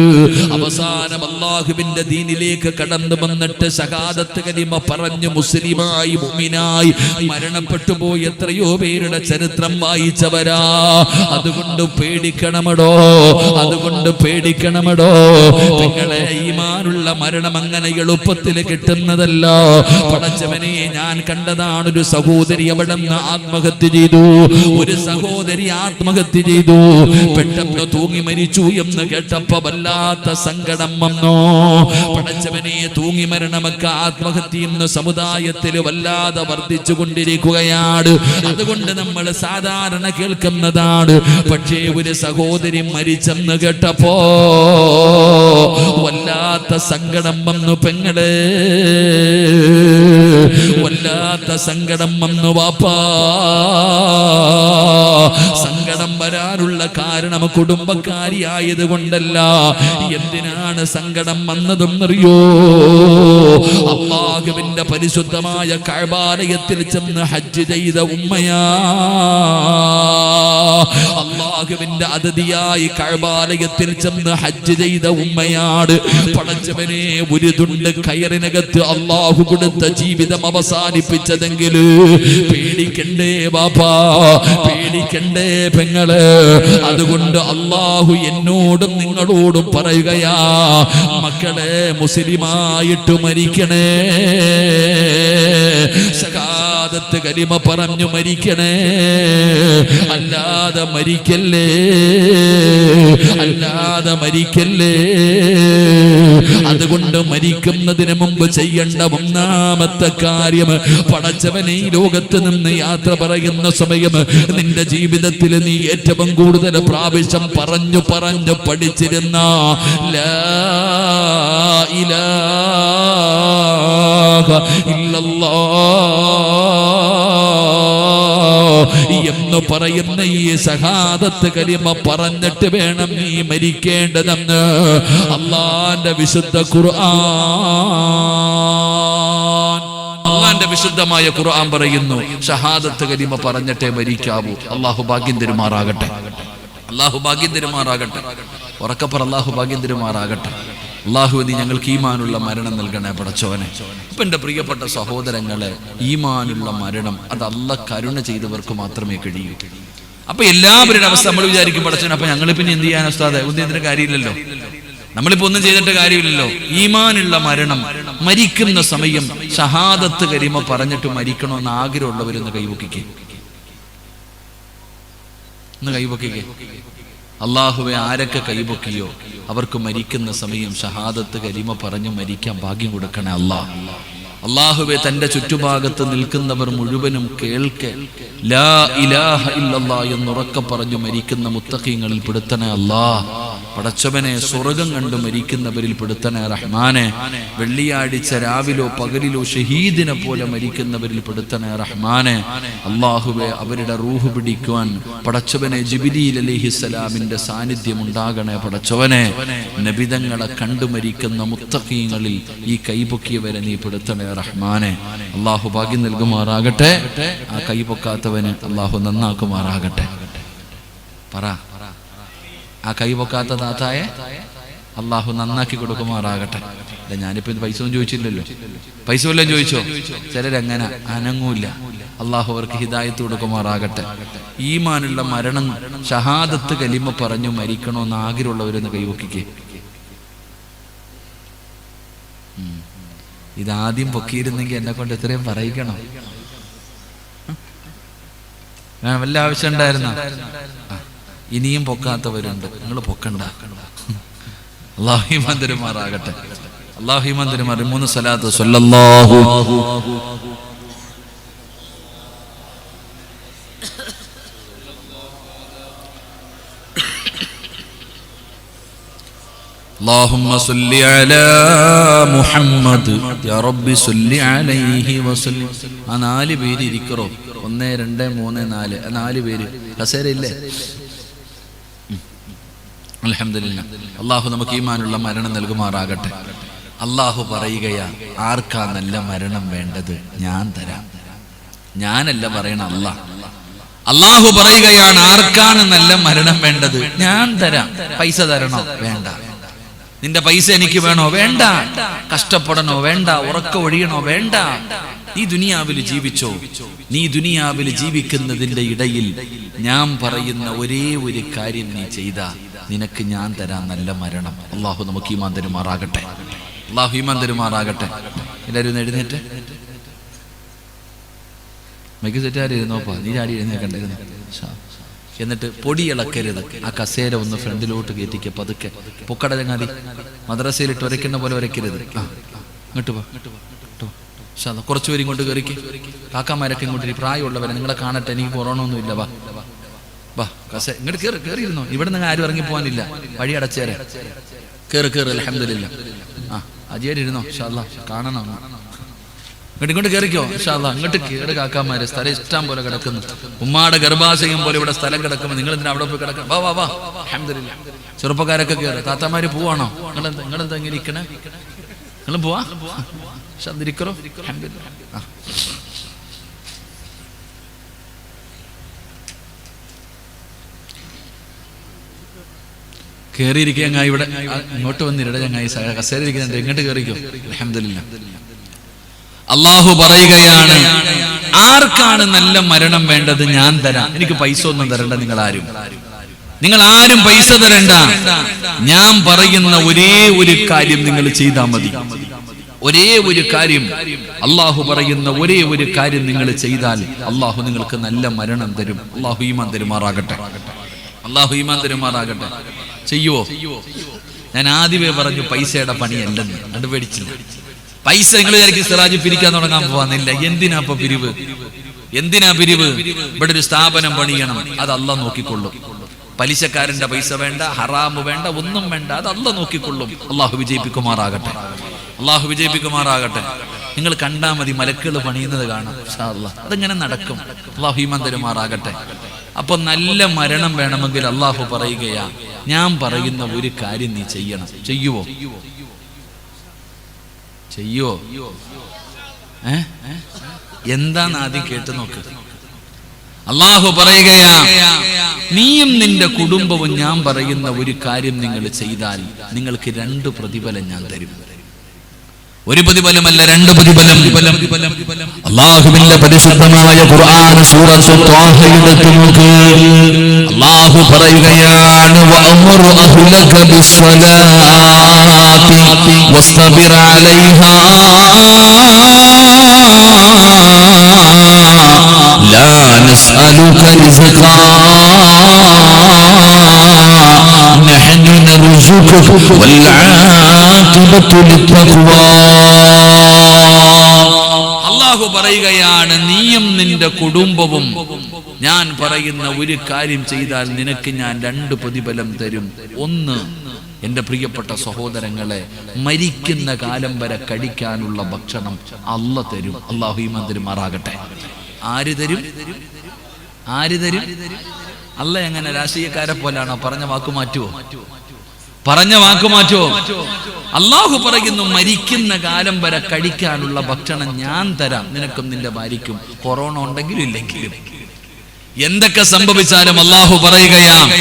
അവസാനം അല്ലാഹുവിന്റെ ദീനിലേക്ക് കടന്നു വന്നിട്ട് ഷഹാദത്ത് കലിമ പറഞ്ഞു മുസ്ലിമായി മുഅ്മിനായി മരണപ്പെട്ടു പോയ എത്രയോ പേരുടെ ചരിത്രം വായിച്ചവരാ. അതുകൊണ്ട് പേടിക്കണമടോ, അതുകൊണ്ട് പേടിക്കണമടോ. നിങ്ങളെ ഈമാനുള്ള മരണം അങ്ങനെ എളുപ്പത്തിൽ കിട്ടുന്നതല്ല. പടച്ചവനെ, ഞാൻ കണ്ടതാണ് ഒരു സഹോദരി അവിടെ നിന്ന് ആത്മഹത്യ ചെയ്തു. ഒരു സഹോദരി ആത്മഹത്യ ചെയ്തു. പെട്ടെന്ന് തൂങ്ങി മരിച്ചു എന്ന് കേട്ടപ്പോ വല്ലാത്ത സങ്കടം വന്നു. പടച്ചവനെ, തൂങ്ങി മരണമൊക്കെ ആത്മഹത്യ ഇന്ന് സമുദായത്തിൽ വല്ലാതെ വർദ്ധിച്ചു കൊണ്ടിരിക്കുകയാണ്. അതുകൊണ്ട് നമ്മൾ സാധാരണ കേൾക്കുന്നതാണ്. പക്ഷേ ഒരു സഹോദരി മരിച്ചെന്ന് കേട്ടപ്പോ വല്ലാത്ത സങ്കടം വന്നു പെങ്ങളെ, വല്ലാത്ത വല്ലാത്ത സങ്കടം വന്നു വാപ്പാ. സങ്കടം വരാനുള്ള കാരണം കുടുംബക്കാരിയായത് കൊണ്ടല്ല. എന്തിനാണ് സങ്കടം വന്നതെന്നറിയോ? അല്ലാഹുവിന്റെ പരിശുദ്ധമായ കഅബാലയത്തിൽ ചെന്ന് ഹജ്ജ് ചെയ്ത ഉമ്മയാ. അല്ലാഹുവിന്റെ അതിഥിയായി കഅബാലയത്തിൽ ചെന്ന് ഹജ്ജ് ചെയ്ത ഉമ്മയാണ്. പടച്ചവനെ, ഒരു തുണ്ട് കയറിനകത്ത് അല്ലാഹു കൊടുത്ത ജീവിതം അവസാനിപ്പിച്ചതെങ്കിൽ പേടിക്കണ്ടേ ബാപ്പാ, പേടിക്കണ്ടേ പെങ്ങള്. അതുകൊണ്ട് അല്ലാഹു എന്നോടും നിങ്ങളോടും പറയുകയാ, മക്കളെ മുസ്ലിമായിട്ട് മരിക്കണേ, ശഹാദത്ത് കലിമ പറഞ്ഞു മരിക്കണേ, അല്ലാതെ മരിക്കല്ലേ, അല്ലാതെ മരിക്കല്ലേ. അതുകൊണ്ട് മരിക്കുന്നതിന് മുമ്പ് ചെയ്യേണ്ട ഒന്നാമത്തെ കാര്യം, പടച്ചവനെ ഈ ലോകത്ത് നിന്ന് യാത്ര പറയുന്ന സമയം നിന്റെ ജീവിതത്തിൽ നീ ഏറ്റവും കൂടുതൽ പ്രാവശ്യം പറഞ്ഞു പറഞ്ഞു പഠിച്ചിരുന്ന ലാ ഇലാഹ ഇല്ലല്ലാഹ് എന്ന് പറയുന്ന ഈ ശഹാദത്ത് കലിമ പറഞ്ഞിട്ട് വേണം നീ മരിക്കേണ്ടതെന്ന് അല്ലാഹുവിന്റെ വിശുദ്ധ ഖുർആൻ. അല്ലാഹുവിന്റെ വിശുദ്ധമായ ഖുർആൻ പറയുന്നു, ഷഹാദത്ത് കലിമ പറഞ്ഞിട്ടേ മരിക്കാവൂ. അല്ലാഹു ഭാഗ്യം തരുമാറാകട്ടെ, അല്ലാഹു ഭാഗ്യം തരുമാറാകട്ടെ. ഉറക്കപ്പറ, അല്ലാഹു ഭാഗ്യം തരുമാറാകട്ടെ. അല്ലാഹു നീ ഞങ്ങൾക്ക് ഈമാനുള്ള മരണം നൽകണേ പടച്ചോനെ. ഇപ്പൊ എന്റെ പ്രിയപ്പെട്ട സഹോദരങ്ങളെ, ഈമാനുള്ള മരണം അത് അല്ലാഹ് കരുണ ചെയ്തവർക്ക് മാത്രമേ കഴിയൂ. അപ്പൊ എല്ലാവരുടെ അവസ്ഥ നമ്മൾ വിചാരിക്കും, പടച്ചോനെ അപ്പൊ ഞങ്ങൾ പിന്നെ എന്ത് ചെയ്യാൻ ഉസ്താദേ? ഒന്നും കാര്യമില്ലല്ലോ, നമ്മളിപ്പോ ഒന്നും ചെയ്തിട്ട് കാര്യമില്ലല്ലോ. ഈമാനുള്ള മരണം, മരിക്കുന്ന സമയം ഷഹാദത്ത് കലിമ പറഞ്ഞിട്ട് മരിക്കണമെന്ന് ആഗ്രഹമുള്ളവരൊന്ന് കൈവക്കിക്കേ, ഒന്ന് കൈവക്കിക്കേ. അല്ലാഹുവെ, ആരൊക്കെ കൈപൊക്കിയോ അവർക്ക് മരിക്കുന്ന സമയം ഷഹാദത്ത് കലിമ പറഞ്ഞു മരിക്കാൻ ഭാഗ്യം കൊടുക്കണേ അല്ലാഹ്. അല്ലാഹുവെ, തന്റെ ചുറ്റുഭാഗത്ത് നിൽക്കുന്നവർ മുഴുവനും കേൾക്കെ ലാ ഇലാഹ ഇല്ലല്ലാഹ് എന്നുറക്കെ പറഞ്ഞു മരിക്കുന്ന മുത്തഖീങ്ങളിൽ പെടുത്തണേ അല്ലാഹ്. പടച്ചവനെ, സ്വർഗം കണ്ടു മരിക്കുന്നവരിൽ പെടുത്തണേ റഹ്മാനെ. വെള്ളിയാഴ്ച രാവിലോ പകലിലോ ഷഹീദിനെ പോലെ മരിക്കുന്നവരിൽ പെടുത്തണേ റഹ്മാനെ. അല്ലാഹുവെ, അവരുടെ റൂഹ് പിടിക്കുവാൻ പടച്ചവനെ ജിബ്രീൽ അലൈഹിസ്സലാമിന്റെ സാന്നിധ്യം ഉണ്ടാകണേ പടച്ചവനെ. നബിതങ്ങളെ കണ്ടു മരിക്കുന്ന മുത്തഖീങ്ങളിൽ ഈ കൈപൊക്കിയവരെ നീ പെടുത്തണേ റഹ്മാനെ. അല്ലാഹു ഭാഗ്യം നൽകുമാറാകട്ടെ. ആ കൈപൊക്കാത്തവന് അല്ലാഹു നന്നാക്കുമാറാകട്ടെ. പറ, ആ കൈപൊക്കാത്ത താത്തായെ അല്ലാഹു നന്നാക്കി കൊടുക്കുമാറാകട്ടെ. അല്ല, ഞാനിപ്പോ പൈസ ഒന്നും ചോദിച്ചില്ലല്ലോ, പൈസ വല്ലതും ചോദിച്ചോ? ചിലരങ്ങനെ അനങ്ങൂല. അല്ലാഹു അവർക്ക് ഹിദായത്ത് കൊടുക്കുമാറാകട്ടെ. ഈമാനുള്ള മരണം ഷഹാദത്ത് കലിമ പറഞ്ഞു മരിക്കണമെന്ന് ആഗ്രഹമുള്ളവരൊന്ന് കൈവക്കിക്കേ. ഇതാദ്യം പൊക്കിയിരുന്നെങ്കിൽ എന്നെ കൊണ്ട് എത്രയും പറയിക്കണം. വല്ല ആവശ്യം ഉണ്ടായിരുന്ന? ഇനിയും പൊക്കാത്തവരുണ്ട്, നിങ്ങൾ പൊക്കണ്ട. അല്ലാഹു ഈമാൻ തരുമാറാകട്ടെ, അല്ലാഹു ഈമാൻ തരുമാറാകട്ടെ. 3 സ്വലാത്ത് സ്വല്ലല്ലാഹു اللهم صل على محمد يا رب صل عليه وسلم. ആ 4 പേര് ഇരിക്കറോ? 1 2 3 4 4 പേര് കസേരയില്ലേ? അൽഹംദുലില്ലാ. അല്ലാഹു നമുക്ക് ഈമാനുള്ള മരണം നൽകുമാറാകട്ടെ. അല്ലാഹു പറയുകയാ, ആർക്കാ നല്ല മരണം വേണ്ടത്? ഞാൻ തരാം. ഞാനല്ല പറയണ, അല്ലാഹ്. അല്ലാഹു പറയുകയാണ്, ആർക്കാണ് നല്ല മരണം വേണ്ടത്? ഞാൻ തരാം. പൈസ തരണോ? വേണ്ട. നിന്റെ പൈസ എനിക്ക് വേണോ? വേണ്ട. കഷ്ടപ്പെടണോ? വേണ്ട. ഉറക്ക ഒഴിയണോ? വേണ്ട. നീ ദുനിയാവിൽ ജീവിച്ചോ. നീ ദുനിയാവിൽ ജീവിക്കുന്നതിന്റെ ഇടയിൽ ഞാൻ പറയുന്ന ഒരേ ഒരു കാര്യം നീ ചെയ്താ നിനക്ക് ഞാൻ തരാൻ നല്ല മരണം. അല്ലാഹു നമുക്ക് ഈമാൻ തരുമാറാകട്ടെ, അല്ലാഹു ഈമാൻ തരുമാറാകട്ടെ. എല്ലാവരും എഴുന്നേറ്റ് മൈക്ക് സെറ്റായിരുന്നോപ്പാ, നീ ചാടി എഴുന്നേക്കണ്ടായിരുന്നു. എന്നിട്ട് പൊടി ഇളക്കരുത്. ആ കസേര ഒന്ന് ഫ്രണ്ടിലോട്ട് കയറ്റിക്ക, പതുക്കെ പൊക്കട ചങ്ങാതി. മദ്രസയിലിട്ട് ഉരയ്ക്കുന്ന പോലെ ഉരയ്ക്കരുത്. ഇങ്ങോട്ട് പോ, കുറച്ചുപേരും ഇങ്ങോട്ട് കയറിക്ക്. കാക്കാമാരൊക്കെ ഇങ്ങോട്ട്, പ്രായമുള്ളവരെ നിങ്ങളെ കാണട്ടെ, എനിക്ക് കൊറോണ ഒന്നും ഇല്ല. വാ വാ, ഇങ്ങോട്ട് കയറിയിരുന്നോ. ഇവിടെ നിന്ന് ആരും ഇറങ്ങി പോകാനില്ല, വഴി അടച്ചേരെ. കേറ്. അൽഹംദുലില്ലാ. ആ, അജിയായിട്ട് ഇരുന്നോ, ഇൻഷാ അല്ലാഹ് കാണണം. ഇങ്ങോട്ട് കയറിക്കോ ഇൻഷാ അല്ലാഹ്. ഇങ്ങോട്ട് കയറി കാക്കാമാര്, സ്ഥലം ഇഷ്ടം പോലെ കിടക്കുന്നു. ഉമ്മാടെ ഗർഭാശയം പോലെ ഇവിടെ സ്ഥലം കിടക്കുമ്പോൾ നിങ്ങൾ എന്തിനാ അവിടെ പോയി കിടക്കണം? വാ വാ വാ. അൽഹംദുലില്ലാഹ്. ചെറുപ്പക്കാരൊക്കെ കയറി. താത്താമാര് പോവാണോ? നിങ്ങളെന്താ ഇങ്ങനെ ഇരിക്കണേ? നിങ്ങളും പോവാ? ഇരിക്കറോ? അൽഹംദുലില്ലാഹ്. കയറിയിരിക്കുക ചങ്ങായി. ഇവിടെ ഇങ്ങോട്ട് വന്നിരുടെ ചങ്ങായി കസേര ഇരിക്കുന്നുണ്ട്. ഇങ്ങോട്ട് കയറിക്കോ. അൽഹംദുലില്ലാഹ്. അള്ളാഹു പറയുകയാണ്, ആർക്കാണ് നല്ല മരണം വേണ്ടത്? ഞാൻ തരാം. എനിക്ക് പൈസ ഒന്നും തരണ്ട. നിങ്ങൾ ആരും പൈസ തരണ്ട. ഞാൻ പറയുന്ന ഒരേ ഒരു കാര്യം നിങ്ങൾ ചെയ്താൽ മതി. ഒരേ ഒരു കാര്യം, അള്ളാഹു പറയുന്ന ഒരേ ഒരു കാര്യം നിങ്ങൾ ചെയ്താൽ അള്ളാഹു നിങ്ങൾക്ക് നല്ല മരണം തരും. അള്ളാഹു ഈമാൻ തരുമാറാകട്ടെ. അള്ളാഹു ഈമാൻ തരുമാറാകട്ടെ. ചെയ്യുവോ? ഞാൻ ആദ്യമേ പറഞ്ഞു പൈസയുടെ പണിയല്ലെന്ന്. അത് പേടിച്ചില്ല. പൈസ നിങ്ങൾ വിചാരിക്കും സിറാജ് പിരിക്കാൻ തുടങ്ങാൻ പോവാന്നില്ല. എന്തിനാ ഇപ്പൊ പിരിവ്? എന്തിനാ പിരിവ്? ഇവിടെ ഒരു സ്ഥാപനം പണിയണം, അത് അള്ളാഹ് നോക്കിക്കൊള്ളും. പലിശക്കാരന്റെ പൈസ വേണ്ട, ഹറാമ് വേണ്ട, ഒന്നും വേണ്ട, അത് അള്ളാഹ് നോക്കിക്കൊള്ളും. അള്ളാഹു വിജയിപ്പിക്കുമാറാകട്ടെ. അള്ളാഹു വിജയിപ്പിക്കുമാറാകട്ടെ. നിങ്ങൾ കണ്ടാ മതി, മലക്കുകൾ പണിയുന്നത് കാണാം. ഇൻഷാ അല്ലാഹ് അതങ്ങനെ നടക്കും. അള്ളാഹു ഈമാൻ തരുമാറാകട്ടെ. അപ്പൊ നല്ല മരണം വേണമെങ്കിൽ അള്ളാഹു പറയുകയാ, ഞാൻ പറയുന്ന ഒരു കാര്യം നീ ചെയ്യണം. ചെയ്യുവോ? എന്താന്ന് ആദ്യം കേട്ട് നോക്ക്. അള്ളാഹു പറയുകയാ, നീയും നിന്റെ കുടുംബവും ഞാൻ പറയുന്ന ഒരു കാര്യം നിങ്ങൾ ചെയ്താൽ നിങ്ങൾക്ക് 2 പ്രതിഫലം ഞാൻ തരും. ഒരു പ്രതിഫലമല്ല, 2 പ്രതിഫലം. അല്ലാഹുവിന്റെ പരിശുദ്ധമായ ഖുർആൻ സൂറത്തുൽ ത്വാഹ എടുത്തു നോക്ക്. അല്ലാഹു പറയുകയാണ്, വഅമുറു അഹ്ലക ബിസ്സലാത്തി വസ്തബിർ അലൈഹാ ലാ നസ്അലുക റിസ്ഖാ നഹ്നു നർസുഖുക വൽ ആഖിബത്തു ലിത്തഖ്വാ. അല്ലാഹു പറയുകയാണ്, നീയും നിന്റെ കുടുംബവും ഞാൻ പറയുന്ന ഒരു കാര്യം ചെയ്താൽ നിനക്ക് ഞാൻ 2 പ്രതിഫലം തരും. ഒന്ന്, എന്റെ പ്രിയപ്പെട്ട സഹോദരങ്ങളെ, മരിക്കുന്ന കാലം വരെ കഴിക്കാനുള്ള ഭക്ഷണം അല്ലാഹ് തരും. അല്ലാഹു ഈമാൻ തരുമാറാകട്ടെ. ആര് തരും? അല്ലാഹ് എങ്ങനെ രാഷ്ട്രീയക്കാരെ പോലാണോ? പറഞ്ഞ വാക്ക് മാറ്റുവോ? അല്ലാഹു പറയുന്നു, മരിക്കുന്ന കാലം വരെ കഴിക്കാനുള്ള ഭക്ഷണം ഞാൻ തരാം, നിനക്കും നിന്റെ ഭാര്യയ്ക്കും. കൊറോണ ഉണ്ടെങ്കിലും ഇല്ലെങ്കിലും എന്തൊക്കെ സംഭവിച്ചാലും അല്ലാഹു പറയുകയാണ്,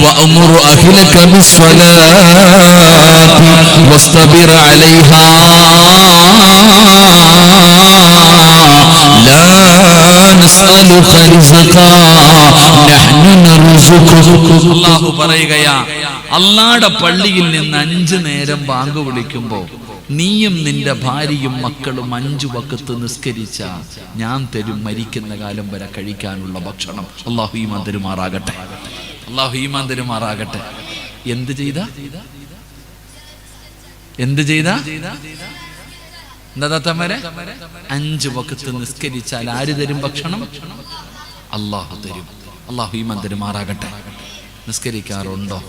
വഅമുറു അഹ്ലക ബിസ്സലാത്തി വസ്തബിർ അലൈഹാ ലാ നസ്അലുക റിസ്ഖാ നഹ്നു നർസുഖുക. അല്ലാഹു പറയുകയാ, അല്ലാഹുവിന്റെ പള്ളിയിൽ നിന്ന് 5 നേരം ബാങ്ക് വിളിക്കുമ്പോൾ നീയും നിന്റെ ഭാര്യയും മക്കളും 5 വഖത്ത് നിസ്കരിച്ച ഞാൻ തരും മരിക്കുന്ന കാലം വരെ കഴിക്കാനുള്ള ഭക്ഷണം. അല്ലാഹു ഈമാൻ തരുമാറാകട്ടെ. അല്ലാഹു ഈമാൻ തരുമാറാകട്ടെ. എന്ത് ചെയ്താ? എന്താ താത്തമാരെ? 5 വഖത്ത് നിസ്കരിച്ചാൽ ആര് തരും ഭക്ഷണം? അല്ലാഹു തരും. അല്ലാഹു ഈമാൻ തരുമാറാകട്ടെ. നിസ്കരിക്കാറുണ്ടോ?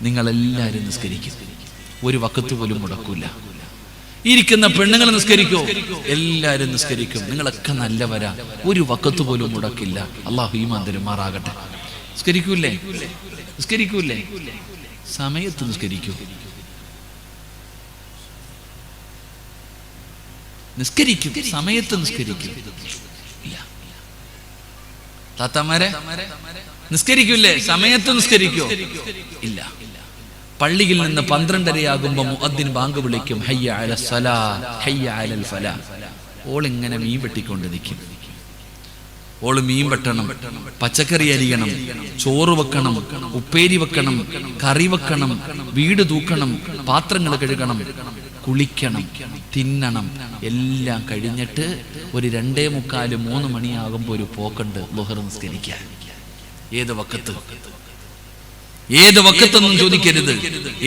നിങ്ങളെല്ലാവരും നിസ്കരിക്കും. ഒരു വഖത്ത് പോലും മുടക്കൂല. ഇരിക്കുന്ന പെണ്ണുങ്ങൾ നിസ്കരിക്കോ? എല്ലാവരും നിസ്കരിക്കും. നിങ്ങളൊക്കെ നല്ലവരാ. ഒരു വഖത്ത് പോലും മുടക്കില്ല. അല്ലാഹു ഈമാൻ തരുമാറാകട്ടെ. നിസ്കരിക്കൂലേ? സമയത്ത് നിസ്കരിക്കൂ. സമയത്ത് നിസ്കരിക്കും. താത്തമാരെ നിസ്കരിക്കൂലേ? സമയത്ത് നിസ്കരിക്കോ? ഇല്ല. പള്ളിയിൽ നിന്ന് 12:30 മുഅദ്ദിൻ ബാങ്ക് വിളിക്കും, ഹയ്യ അലസ് സലാ ഹയ്യ അലൽ ഫലാ. ഓളിങ്ങനെ മീൻ വെട്ടിക്കൊണ്ട് നിൽക്കും. ഓള് മീൻ വെട്ടണം, പച്ചക്കറി അരിയണം, ചോറ് വെക്കണം, ഉപ്പേരി വെക്കണം, കറി വെക്കണം, വീട് തൂക്കണം, പാത്രങ്ങൾ കഴുകണം, കുളിക്കണം, തിന്നണം. എല്ലാം കഴിഞ്ഞിട്ട് ഒരു 2:45-3 മണിയാകുമ്പോൾ ഒരു പോക്കുണ്ട് ളുഹർ നിസ്കരിക്കാൻ. ഏത് വഖത്തെന്നും ചോദിക്കരുത്,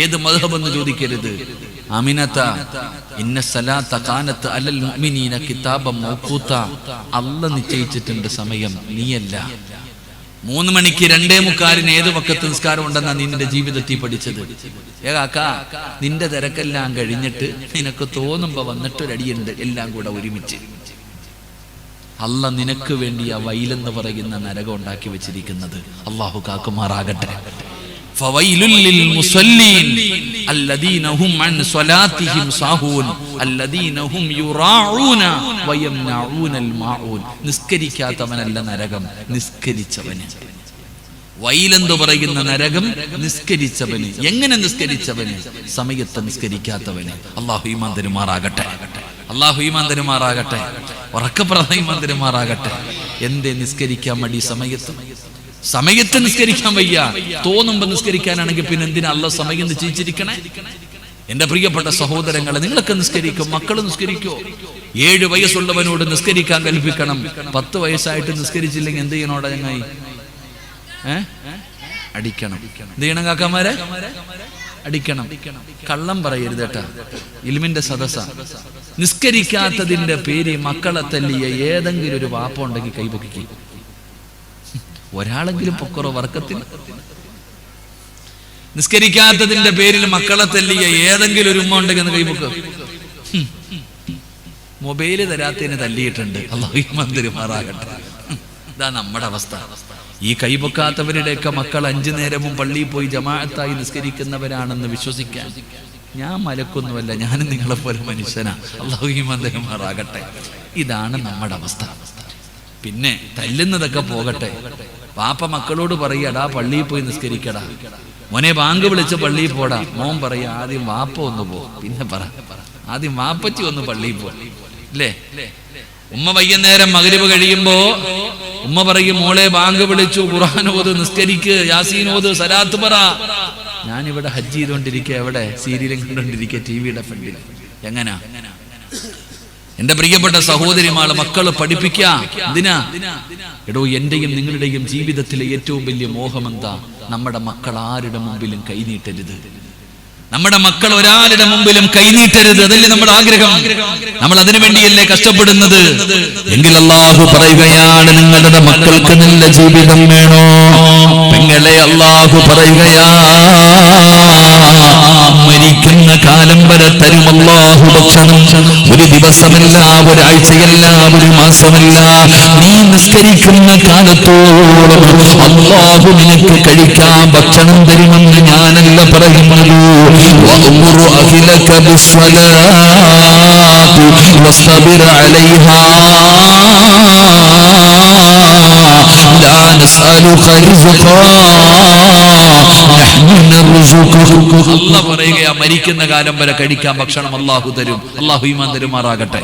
ഏത് മദ്ഹബെന്ന് ചോദിക്കരുത്. അമിനത ഇന്ന സലാത്ത കാനത്ത് അലൽ മുഅ്മിനീന കിതാബൻ മൗഖൂത. അല്ലാഹ് നിശ്ചയിച്ചിട്ടുണ്ട് സമയം, നീയല്ല. 3 മണിക്ക് 2:45 ഏത് വക്കത്ത് നിസ്കാരം ഉണ്ടെന്നാ നിന്റെ ജീവിതത്തിൽ പഠിച്ചത്? കാക്കാ, നിന്റെ തിരക്കെല്ലാം കഴിഞ്ഞിട്ട് നിനക്ക് തോന്നുമ്പോ വന്നിട്ടൊരടിയുണ്ട്, എല്ലാം കൂടെ ഒരുമിച്ച്. അല്ല നിനക്ക് വേണ്ടി ആ വൈലെന്ന് പറയുന്ന നരകം ഉണ്ടാക്കി വെച്ചിരിക്കുന്നത്. അള്ളാഹു കാക്കുമാറാകട്ടെ. ഫവൈലുൽ ലിൽ മുസല്ലീൻ അല്ലദീന ഹും അൻ സ്വലാത്തിഹിം സാഹൂൻ അല്ലദീന ഹും യുറാഊന വയംനഊനൽ മാഊൻ. നിസ്കരിക്കാത്തവനല്ല നരകം, നിസ്കരിച്ചവന്. വൈലെന്ന് പറയുന്ന നരകം നിസ്കരിച്ചവന്. എങ്ങനെ നിസ്കരിച്ചവന്? സമയത്ത് നിസ്കരിക്കാത്തവന്. അല്ലാഹു ഈമാൻ തരുമാറാകട്ടെ. അല്ലാഹു ഈമാൻ തരുമാറാകട്ടെ. ഉറക്കപ്രദം ഈമാൻ തരുമാറാകട്ടെ. എന്തേ നിസ്കരിക്കാൻ മടി? സമയത്ത് നിസ്കരിക്കാൻ വയ്യ. തോന്നുമ്പോ നിസ്കരിക്കാനാണെങ്കിൽ പിന്നെ എന്തിനാ അല്ലാഹു സമയം നിശ്ചയിച്ചിരിക്കണേ? എന്റെ പ്രിയപ്പെട്ട സഹോദരങ്ങളെ, നിങ്ങളൊക്കെ നിസ്കരിക്കും, മക്കൾ നിസ്കരിക്കോ? 7 വയസ്സുള്ളവനോട് നിസ്കരിക്കാൻ കൽപ്പിക്കണം. 10 വയസ്സായിട്ട് നിസ്കരിച്ചില്ലെങ്കിൽ എന്ത് ചെയ്യണോടാ ചങ്ങായി? അടിക്കണം. എന്ത് ചെയ്യണം കാക്കമാരെ? അടിക്കണം. കള്ളം പറയരുത് കേട്ടാ. ഇൽമിന്റെ സദസ്സ. നിസ്കരിക്കാത്തതിന്റെ പേര് മക്കളെ തല്ലിയ ഏതെങ്കിലും ഒരു വാപ്പ ഉണ്ടെങ്കിൽ കൈപൊക്കി. ഒരാളെങ്കിലും പൊക്കറോ വർക്കത്തിന്. നിസ്കരിക്കാത്തതിന്റെ പേരിൽ മക്കളെ തല്ലിയ ഏതെങ്കിലും ഒരു ഉമ്മ ഉണ്ടെങ്കിൽ കൈപൊക്ക. മൊബൈല് തരാത്തതിന് തല്ലിയിട്ടുണ്ട്. അല്ലാഹു ഈമാൻ തരുമാറാകട്ടെ. ഇതാ നമ്മുടെ അവസ്ഥ. ഈ കൈപൊക്കാത്തവരുടെയൊക്കെ മക്കൾ 5 നേരവും പള്ളിയിൽ പോയി ജമാഅത്തായി നിസ്കരിക്കുന്നവരാണെന്ന് വിശ്വസിക്കാൻ ഞാൻ മലക്കൊന്നുമല്ല, ഞാനും നിങ്ങളെപ്പോലെ മനുഷ്യനാ. അല്ലാഹു ഈമാൻ തരുമാറാകട്ടെ. ഇതാണ് നമ്മുടെ അവസ്ഥ. പിന്നെ തല്ലുന്നതൊക്കെ പോകട്ടെ. പാപ്പ മക്കളോട് പറയടാ പള്ളിയിൽ പോയി നിസ്കരിക്കടാ, മോനെ ബാങ്ക് വിളിച്ച് പള്ളിയിൽ പോടാ. മോൻ പറയാ ആദ്യം വാപ്പ ഒന്ന് പോ, പിന്നെ പറ ആദ്യം വാപ്പച്ചി ഒന്ന് പള്ളിയിൽ പോ. അല്ലേ? ഉമ്മ വൈകുന്നേരം മഗ്‌രിബ് കഴിയുമ്പോ ഉമ്മ പറയും മോളെ ബാങ്ക് വിളിച്ചു, ഖുർആൻ ഓത്, നിസ്കരിക്ക്, യാസീൻ ഓത്, സലാത്ത് പറ. ഞാനിവിടെ ഹജ്ജ് ചെയ്തുകൊണ്ടിരിക്കുക, എവിടെ സീരിയലും കണ്ടുകൊണ്ടിരിക്കുക ടിവിയുടെ ഫ്രണ്ടിൽ. എങ്ങനാ? എന്റെ പ്രിയപ്പെട്ട സഹോദരിമാള് മക്കള് പഠിപ്പിക്കുക. എന്തിനാ? എടോ, എന്റെയും നിങ്ങളുടെയും ജീവിതത്തിലെ ഏറ്റവും വലിയ മോഹം എന്താ? നമ്മുടെ മക്കൾ ആരുടെ മുമ്പിലും കൈനീട്ടരുത്. നമ്മുടെ മക്കൾ ഒരാളുടെ മുമ്പിലും കൈനീട്ടരുത്. അതല്ലേ നമ്മുടെ ആഗ്രഹം. നമ്മൾ അതിനു വേണ്ടിയല്ലേ കഷ്ടപ്പെടുന്നത്. എങ്കിൽ അല്ലാഹു പറയുകയാണ്, നിങ്ങളുടെ മക്കൾക്ക് നല്ല ജീവിതം വേണോ പെങ്ങളെ? അല്ലാഹു പറയുകയാ, മരിക്കുന്ന കാലം വരെ തരും അല്ലാഹു ഭക്ഷണം. ഒരു ദിവസമല്ല, ഒരാഴ്ചയല്ല, ഒരു മാസമല്ല. നീ നിസ്കരിക്കുന്ന കാലത്തോളം അല്ലാഹു നിനക്ക് കഴിക്കാൻ ഭക്ഷണം തരുമെന്ന് ഞാനല്ല പറയുന്നത്. وأمر أهلك بالصلاة واصطبر عليها لا نسألك رزقا نحن نرزقك. അല്ലാഹു പറയുകയാ, മരിക്കുന്ന കാലം വരെ കഴിക്കാൻ ഭക്ഷണം അല്ലാഹു തരും. അല്ലാഹു ഈമാൻ തരുമാറാകട്ടെ.